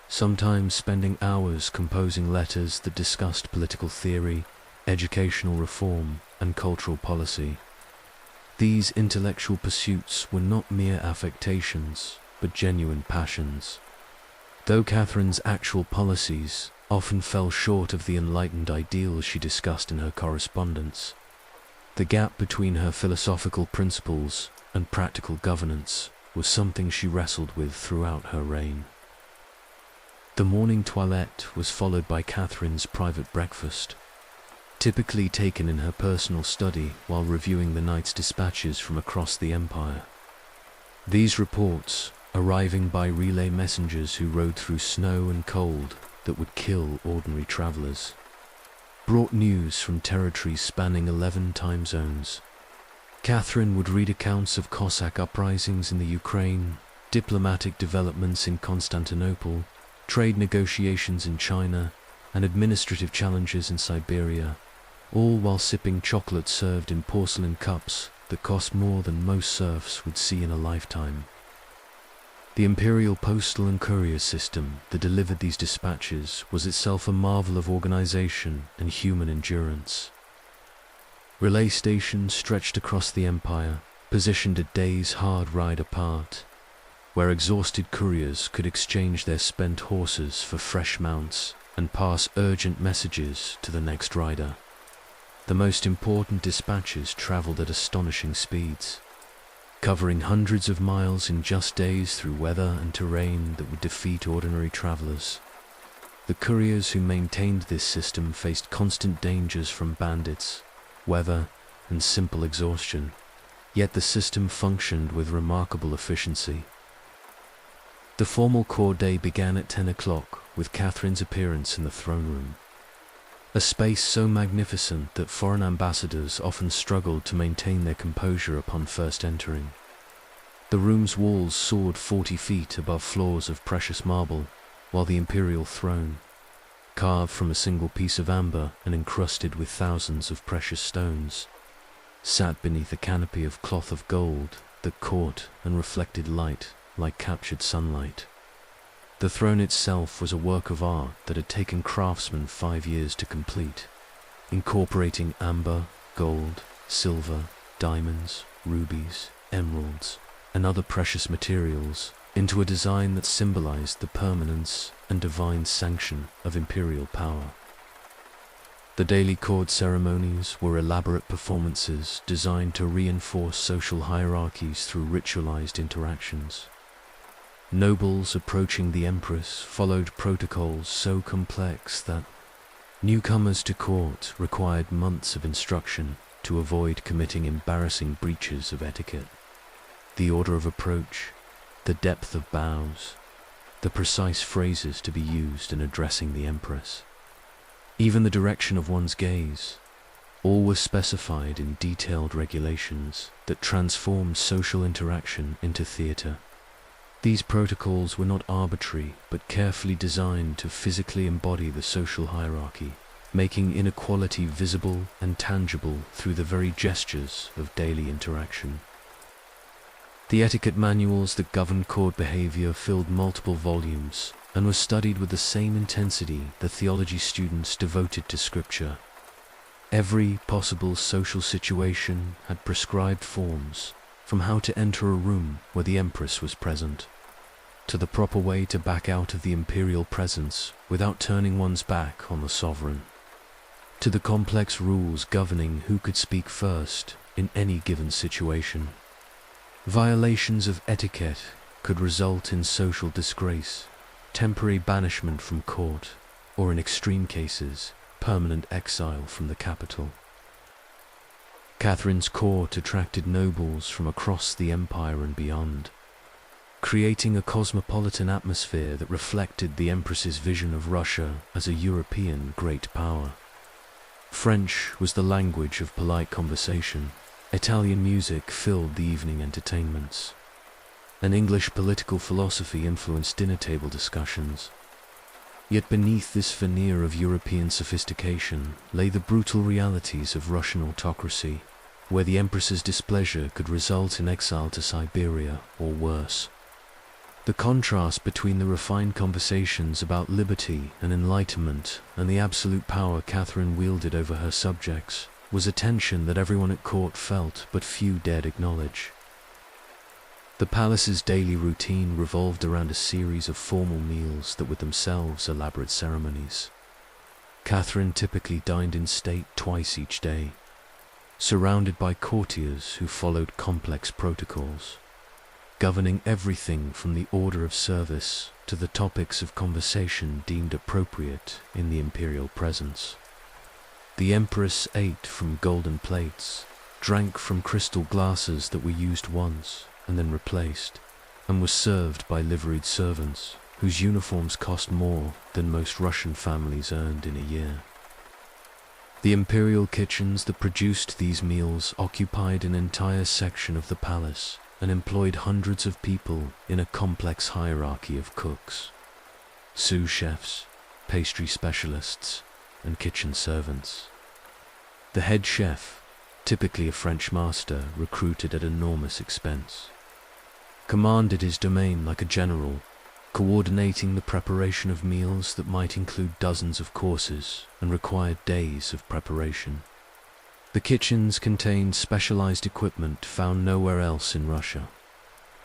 sometimes spending hours composing letters that discussed political theory, educational reform, and cultural policy. These intellectual pursuits were not mere affectations, but genuine passions. Though Catherine's actual policies often fell short of the enlightened ideals she discussed in her correspondence, the gap between her philosophical principles and practical governance was something she wrestled with throughout her reign. The morning toilette was followed by Catherine's private breakfast, typically taken in her personal study while reviewing the night's dispatches from across the empire. These reports, arriving by relay messengers who rode through snow and cold that would kill ordinary travelers, brought news from territories spanning 11 time zones. Catherine would read accounts of Cossack uprisings in the Ukraine, diplomatic developments in Constantinople, trade negotiations in China, and administrative challenges in Siberia, all while sipping chocolate served in porcelain cups that cost more than most serfs would see in a lifetime. The imperial postal and courier system that delivered these dispatches was itself a marvel of organization and human endurance. Relay stations stretched across the empire, positioned a day's hard ride apart, where exhausted couriers could exchange their spent horses for fresh mounts and pass urgent messages to the next rider. The most important dispatches traveled at astonishing speeds, covering hundreds of miles in just days through weather and terrain that would defeat ordinary travelers. The couriers who maintained this system faced constant dangers from bandits, weather, and simple exhaustion, yet the system functioned with remarkable efficiency. The formal court day began at 10 o'clock with Catherine's appearance in the throne room, a space so magnificent that foreign ambassadors often struggled to maintain their composure upon first entering. The room's walls soared 40 feet above floors of precious marble, while the imperial throne, carved from a single piece of amber and encrusted with thousands of precious stones, sat beneath a canopy of cloth of gold that caught and reflected light like captured sunlight. The throne itself was a work of art that had taken craftsmen 5 years to complete, incorporating amber, gold, silver, diamonds, rubies, emeralds, and other precious materials into a design that symbolized the permanence and divine sanction of imperial power. The daily court ceremonies were elaborate performances designed to reinforce social hierarchies through ritualized interactions. Nobles approaching the empress followed protocols so complex that newcomers to court required months of instruction to avoid committing embarrassing breaches of etiquette. The order of approach, the depth of bows, the precise phrases to be used in addressing the empress, even the direction of one's gaze, all was specified in detailed regulations that transformed social interaction into theater. These protocols were not arbitrary, but carefully designed to physically embody the social hierarchy, making inequality visible and tangible through the very gestures of daily interaction. The etiquette manuals that governed court behavior filled multiple volumes and were studied with the same intensity that theology students devoted to scripture. Every possible social situation had prescribed forms, from how to enter a room where the empress was present, to the proper way to back out of the imperial presence without turning one's back on the sovereign, to the complex rules governing who could speak first in any given situation. Violations of etiquette could result in social disgrace, temporary banishment from court, or in extreme cases, permanent exile from the capital. Catherine's court attracted nobles from across the empire and beyond, creating a cosmopolitan atmosphere that reflected the empress's vision of Russia as a European great power. French was the language of polite conversation. Italian music filled the evening entertainments, and English political philosophy influenced dinner table discussions. Yet beneath this veneer of European sophistication lay the brutal realities of Russian autocracy, where the empress's displeasure could result in exile to Siberia or worse. The contrast between the refined conversations about liberty and enlightenment and the absolute power Catherine wielded over her subjects was a tension that everyone at court felt but few dared acknowledge. The palace's daily routine revolved around a series of formal meals that were themselves elaborate ceremonies. Catherine typically dined in state twice each day, surrounded by courtiers who followed complex protocols, governing everything from the order of service to the topics of conversation deemed appropriate in the imperial presence. The empress ate from golden plates, drank from crystal glasses that were used once and then replaced, and was served by liveried servants whose uniforms cost more than most Russian families earned in a year. The imperial kitchens that produced these meals occupied an entire section of the palace and employed hundreds of people in a complex hierarchy of cooks, sous chefs, pastry specialists, and kitchen servants. The head chef, typically a French master recruited at enormous expense, commanded his domain like a general, coordinating the preparation of meals that might include dozens of courses and required days of preparation. The kitchens contained specialized equipment found nowhere else in Russia.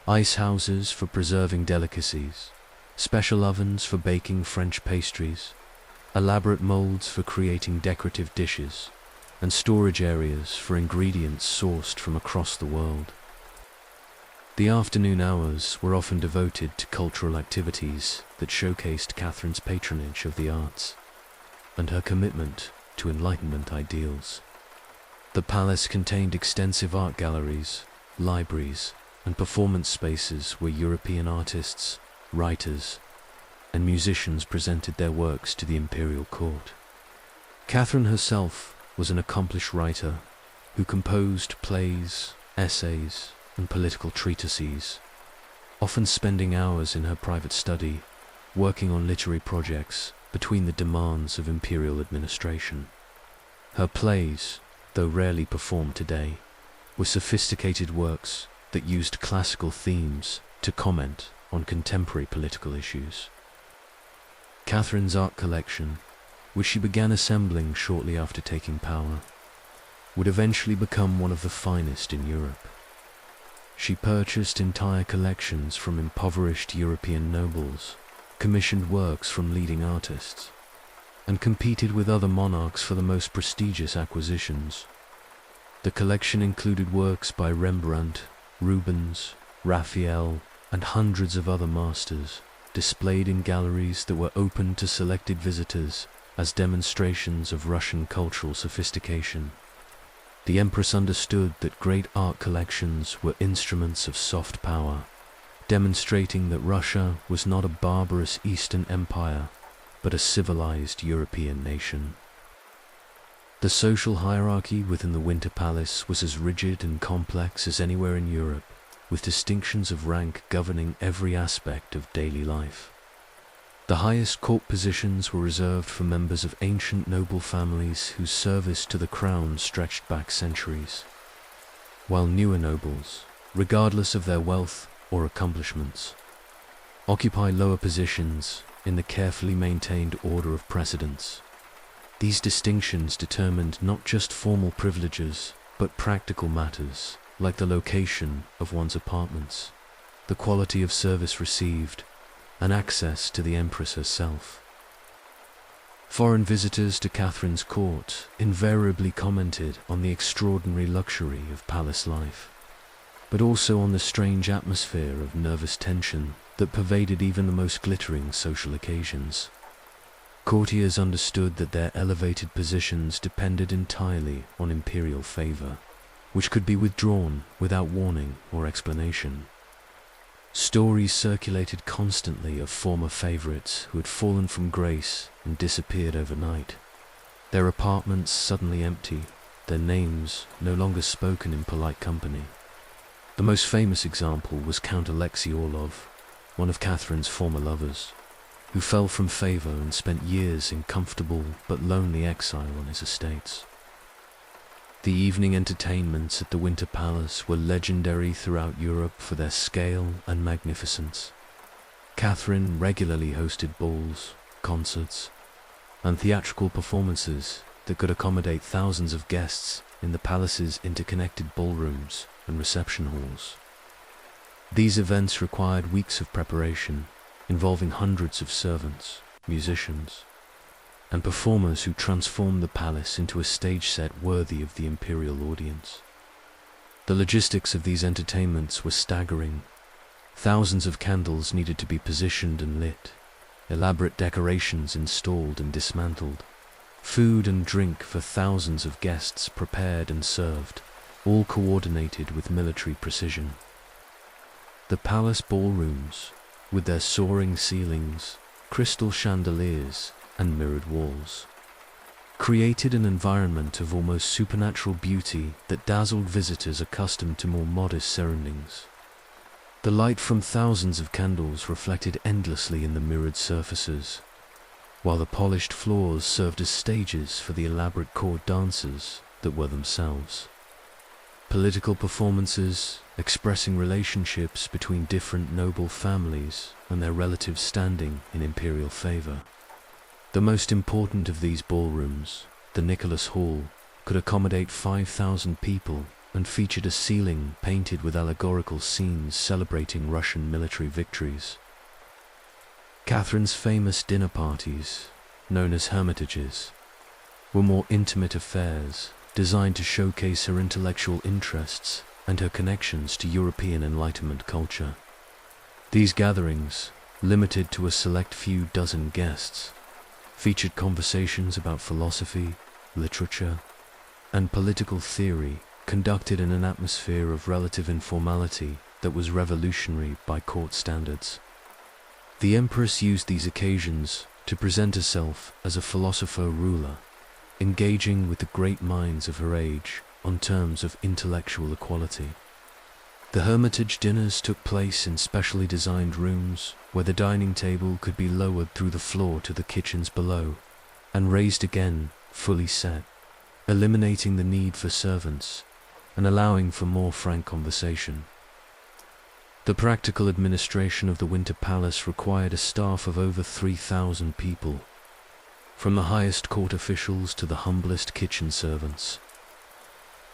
Ice houses for preserving delicacies, special ovens for baking French pastries, elaborate molds for creating decorative dishes, and storage areas for ingredients sourced from across the world. The afternoon hours were often devoted to cultural activities that showcased Catherine's patronage of the arts and her commitment to Enlightenment ideals. The palace contained extensive art galleries, libraries, and performance spaces where European artists, writers, and musicians presented their works to the imperial court. Catherine herself was an accomplished writer who composed plays, essays, and political treatises, often spending hours in her private study, working on literary projects between the demands of imperial administration. Her plays, though rarely performed today, were sophisticated works that used classical themes to comment on contemporary political issues. Catherine's art collection, which she began assembling shortly after taking power, would eventually become one of the finest in Europe. She purchased entire collections from impoverished European nobles, commissioned works from leading artists, and competed with other monarchs for the most prestigious acquisitions. The collection included works by Rembrandt, Rubens, Raphael, and hundreds of other masters, displayed in galleries that were open to selected visitors as demonstrations of Russian cultural sophistication. The Empress understood that great art collections were instruments of soft power, demonstrating that Russia was not a barbarous Eastern empire, but a civilized European nation. The social hierarchy within the Winter Palace was as rigid and complex as anywhere in Europe, with distinctions of rank governing every aspect of daily life. The highest court positions were reserved for members of ancient noble families whose service to the crown stretched back centuries, while newer nobles, regardless of their wealth or accomplishments, occupy lower positions in the carefully maintained order of precedence. These distinctions determined not just formal privileges, but practical matters, like the location of one's apartments, the quality of service received, and access to the Empress herself. Foreign visitors to Catherine's court invariably commented on the extraordinary luxury of palace life, but also on the strange atmosphere of nervous tension that pervaded even the most glittering social occasions. Courtiers understood that their elevated positions depended entirely on imperial favor, which could be withdrawn without warning or explanation. Stories circulated constantly of former favorites who had fallen from grace and disappeared overnight, their apartments suddenly empty, their names no longer spoken in polite company. The most famous example was Count Alexei Orlov, one of Catherine's former lovers, who fell from favor and spent years in comfortable but lonely exile on his estates. The evening entertainments at the Winter Palace were legendary throughout Europe for their scale and magnificence. Catherine regularly hosted balls, concerts, and theatrical performances that could accommodate thousands of guests in the palace's interconnected ballrooms and reception halls. These events required weeks of preparation, involving hundreds of servants, musicians, and performers who transformed the palace into a stage set worthy of the imperial audience. The logistics of these entertainments were staggering. Thousands of candles needed to be positioned and lit, elaborate decorations installed and dismantled, food and drink for thousands of guests prepared and served, all coordinated with military precision. The palace ballrooms, with their soaring ceilings, crystal chandeliers, and mirrored walls, created an environment of almost supernatural beauty that dazzled visitors accustomed to more modest surroundings. The light from thousands of candles reflected endlessly in the mirrored surfaces, while the polished floors served as stages for the elaborate court dances that were themselves political performances expressing relationships between different noble families and their relative standing in imperial favor. The most important of these ballrooms, the Nicholas Hall, could accommodate 5,000 people and featured a ceiling painted with allegorical scenes celebrating Russian military victories. Catherine's famous dinner parties, known as hermitages, were more intimate affairs designed to showcase her intellectual interests and her connections to European Enlightenment culture. These gatherings, limited to a select few dozen guests, featured conversations about philosophy, literature, and political theory conducted in an atmosphere of relative informality that was revolutionary by court standards. The Empress used these occasions to present herself as a philosopher-ruler, engaging with the great minds of her age on terms of intellectual equality. The Hermitage dinners took place in specially designed rooms where the dining table could be lowered through the floor to the kitchens below and raised again, fully set, eliminating the need for servants and allowing for more frank conversation. The practical administration of the Winter Palace required a staff of over 3,000 people, from the highest court officials to the humblest kitchen servants.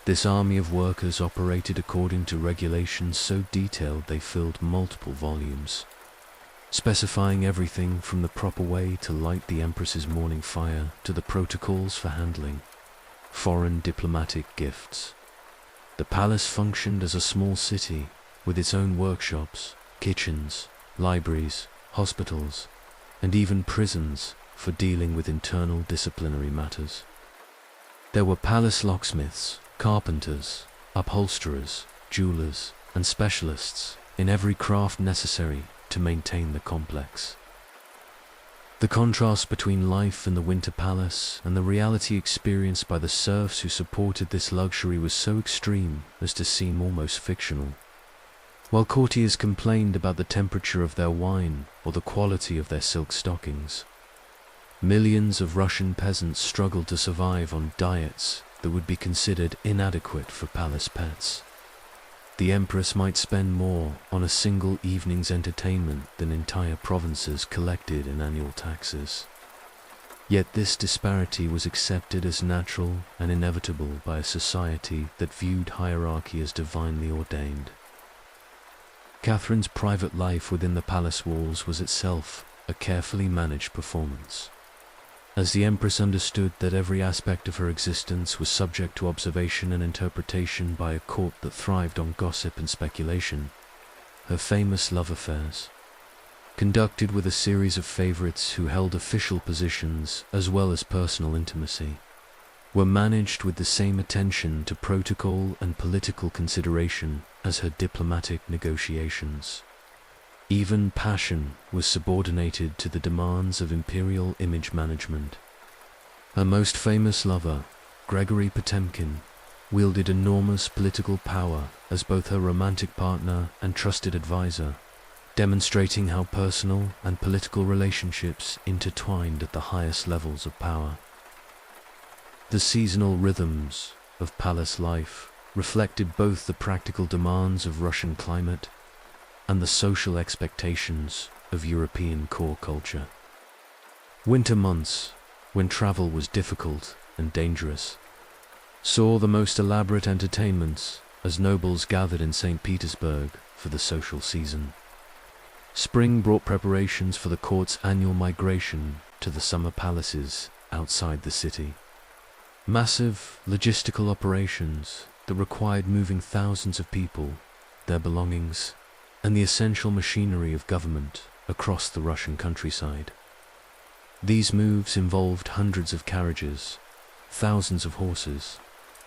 This army of workers operated according to regulations so detailed they filled multiple volumes, specifying everything from the proper way to light the Empress's morning fire to the protocols for handling foreign diplomatic gifts. The palace functioned as a small city with its own workshops, kitchens, libraries, hospitals, and even prisons for dealing with internal disciplinary matters. There were palace locksmiths, carpenters, upholsterers, jewelers, and specialists in every craft necessary to maintain the complex. The contrast between life in the Winter Palace and the reality experienced by the serfs who supported this luxury was so extreme as to seem almost fictional. While courtiers complained about the temperature of their wine or the quality of their silk stockings, millions of Russian peasants struggled to survive on diets that would be considered inadequate for palace pets. The Empress might spend more on a single evening's entertainment than entire provinces collected in annual taxes. Yet this disparity was accepted as natural and inevitable by a society that viewed hierarchy as divinely ordained. Catherine's private life within the palace walls was itself a carefully managed performance. As the Empress understood that every aspect of her existence was subject to observation and interpretation by a court that thrived on gossip and speculation, her famous love affairs, conducted with a series of favorites who held official positions as well as personal intimacy, were managed with the same attention to protocol and political consideration as her diplomatic negotiations. Even passion was subordinated to the demands of imperial image management. Her most famous lover, Gregory Potemkin, wielded enormous political power as both her romantic partner and trusted advisor, demonstrating how personal and political relationships intertwined at the highest levels of power. The seasonal rhythms of palace life reflected both the practical demands of Russian climate and the social expectations of European core culture. Winter months, when travel was difficult and dangerous, saw the most elaborate entertainments as nobles gathered in St. Petersburg for the social season. Spring brought preparations for the court's annual migration to the summer palaces outside the city. Massive logistical operations that required moving thousands of people, their belongings, and the essential machinery of government across the Russian countryside. These moves involved hundreds of carriages, thousands of horses,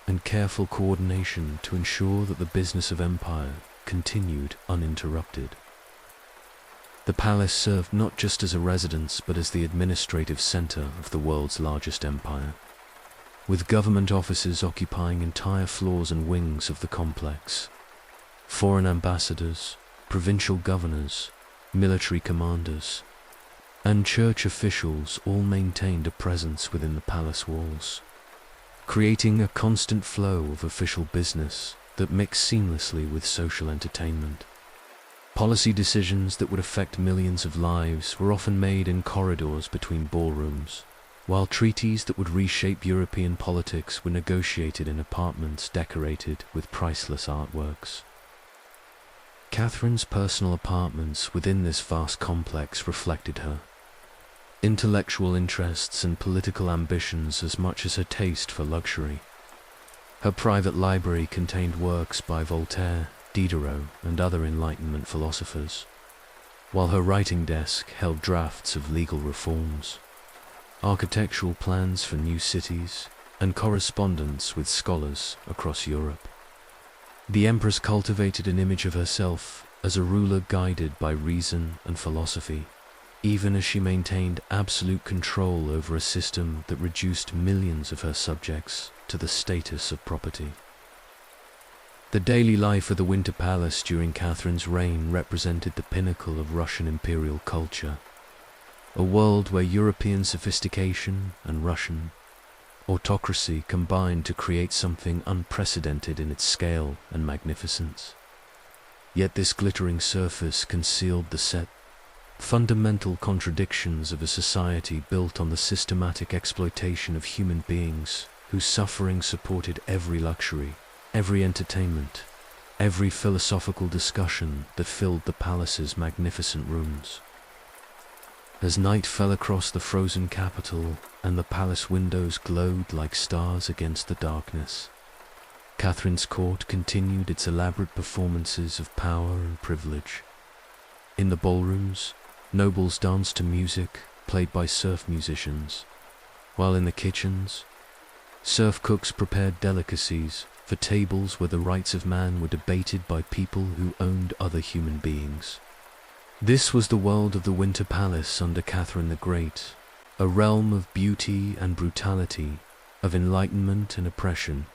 and careful coordination to ensure that the business of empire continued uninterrupted. The palace served not just as a residence but as the administrative center of the world's largest empire. with government offices occupying entire floors and wings of the complex. Foreign ambassadors, provincial governors, military commanders, and church officials all maintained a presence within the palace walls, creating a constant flow of official business that mixed seamlessly with social entertainment. Policy decisions that would affect millions of lives were often made in corridors between ballrooms, while treaties that would reshape European politics were negotiated in apartments decorated with priceless artworks. Catherine's personal apartments within this vast complex reflected her intellectual interests and political ambitions as much as her taste for luxury. Her private library contained works by Voltaire, Diderot, and other Enlightenment philosophers, while her writing desk held drafts of legal reforms, architectural plans for new cities, and correspondence with scholars across Europe. The Empress cultivated an image of herself as a ruler guided by reason and philosophy, even as she maintained absolute control over a system that reduced millions of her subjects to the status of property. The daily life of the Winter Palace during Catherine's reign represented the pinnacle of Russian imperial culture, a world where European sophistication and Russian autocracy combined to create something unprecedented in its scale and magnificence. Yet this glittering surface concealed the fundamental contradictions of a society built on the systematic exploitation of human beings, whose suffering supported every luxury, every entertainment, every philosophical discussion that filled the palace's magnificent rooms. As night fell across the frozen capital and the palace windows glowed like stars against the darkness, Catherine's court continued its elaborate performances of power and privilege. In the ballrooms, nobles danced to music played by serf musicians, while in the kitchens, serf cooks prepared delicacies for tables where the rights of man were debated by people who owned other human beings. This was the world of the Winter Palace under Catherine the Great, a realm of beauty and brutality, of enlightenment and oppression,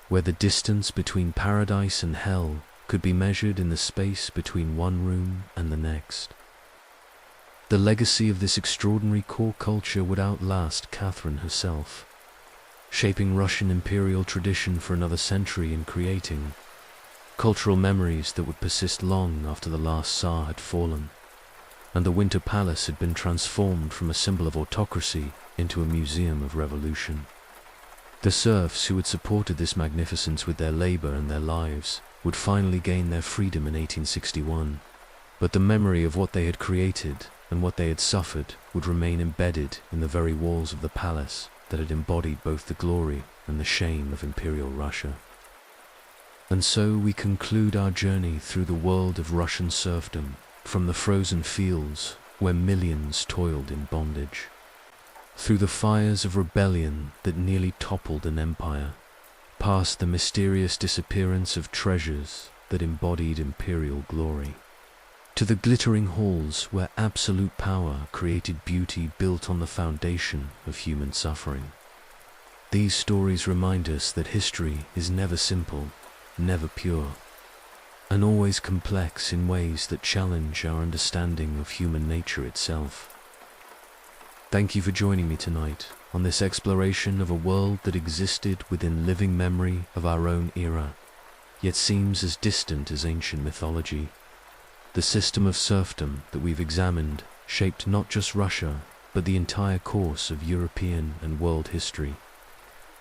where the distance between paradise and hell could be measured in the space between one room and the next. The legacy of this extraordinary core culture would outlast Catherine herself, shaping Russian imperial tradition for another century and creating cultural memories that would persist long after the last Tsar had fallen, and the Winter Palace had been transformed from a symbol of autocracy into a museum of revolution. The serfs who had supported this magnificence with their labor and their lives would finally gain their freedom in 1861, but the memory of what they had created and what they had suffered would remain embedded in the very walls of the palace that had embodied both the glory and the shame of Imperial Russia. And so we conclude our journey through the world of Russian serfdom, from the frozen fields where millions toiled in bondage, through the fires of rebellion that nearly toppled an empire, past the mysterious disappearance of treasures that embodied imperial glory, to the glittering halls where absolute power created beauty built on the foundation of human suffering. These stories remind us that history is never simple, never pure, and always complex in ways that challenge our understanding of human nature itself. Thank you for joining me tonight on this exploration of a world that existed within living memory of our own era, yet seems as distant as ancient mythology. The system of serfdom that we've examined shaped not just Russia, but the entire course of European and world history,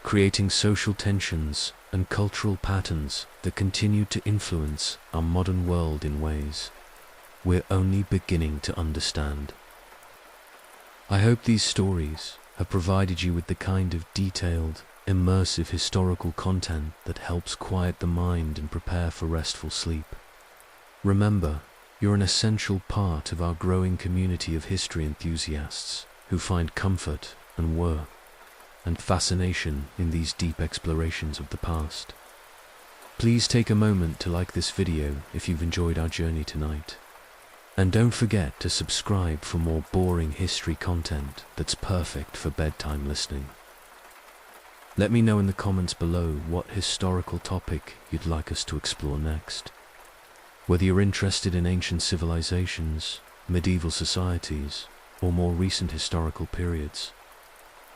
creating social tensions and cultural patterns that continue to influence our modern world in ways we're only beginning to understand. I hope these stories have provided you with the kind of detailed, immersive historical content that helps quiet the mind and prepare for restful sleep. Remember, you're an essential part of our growing community of history enthusiasts who find comfort and worth and fascination in these deep explorations of the past. Please take a moment to like this video if you've enjoyed our journey tonight. And don't forget to subscribe for more boring history content that's perfect for bedtime listening. Let me know in the comments below what historical topic you'd like us to explore next. Whether you're interested in ancient civilizations, medieval societies, or more recent historical periods,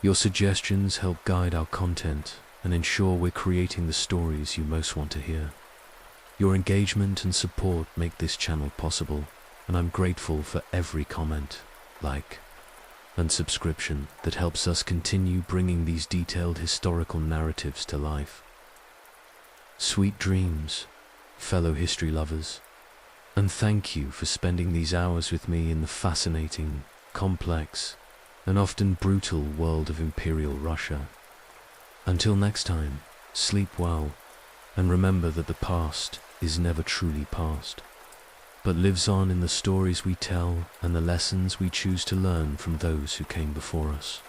your suggestions help guide our content and ensure we're creating the stories you most want to hear. Your engagement and support make this channel possible, and I'm grateful for every comment, like, and subscription that helps us continue bringing these detailed historical narratives to life. Sweet dreams, fellow history lovers, and thank you for spending these hours with me in the fascinating, complex, and often brutal world of Imperial Russia. Until next time, sleep well, and remember that the past is never truly past, but lives on in the stories we tell and the lessons we choose to learn from those who came before us.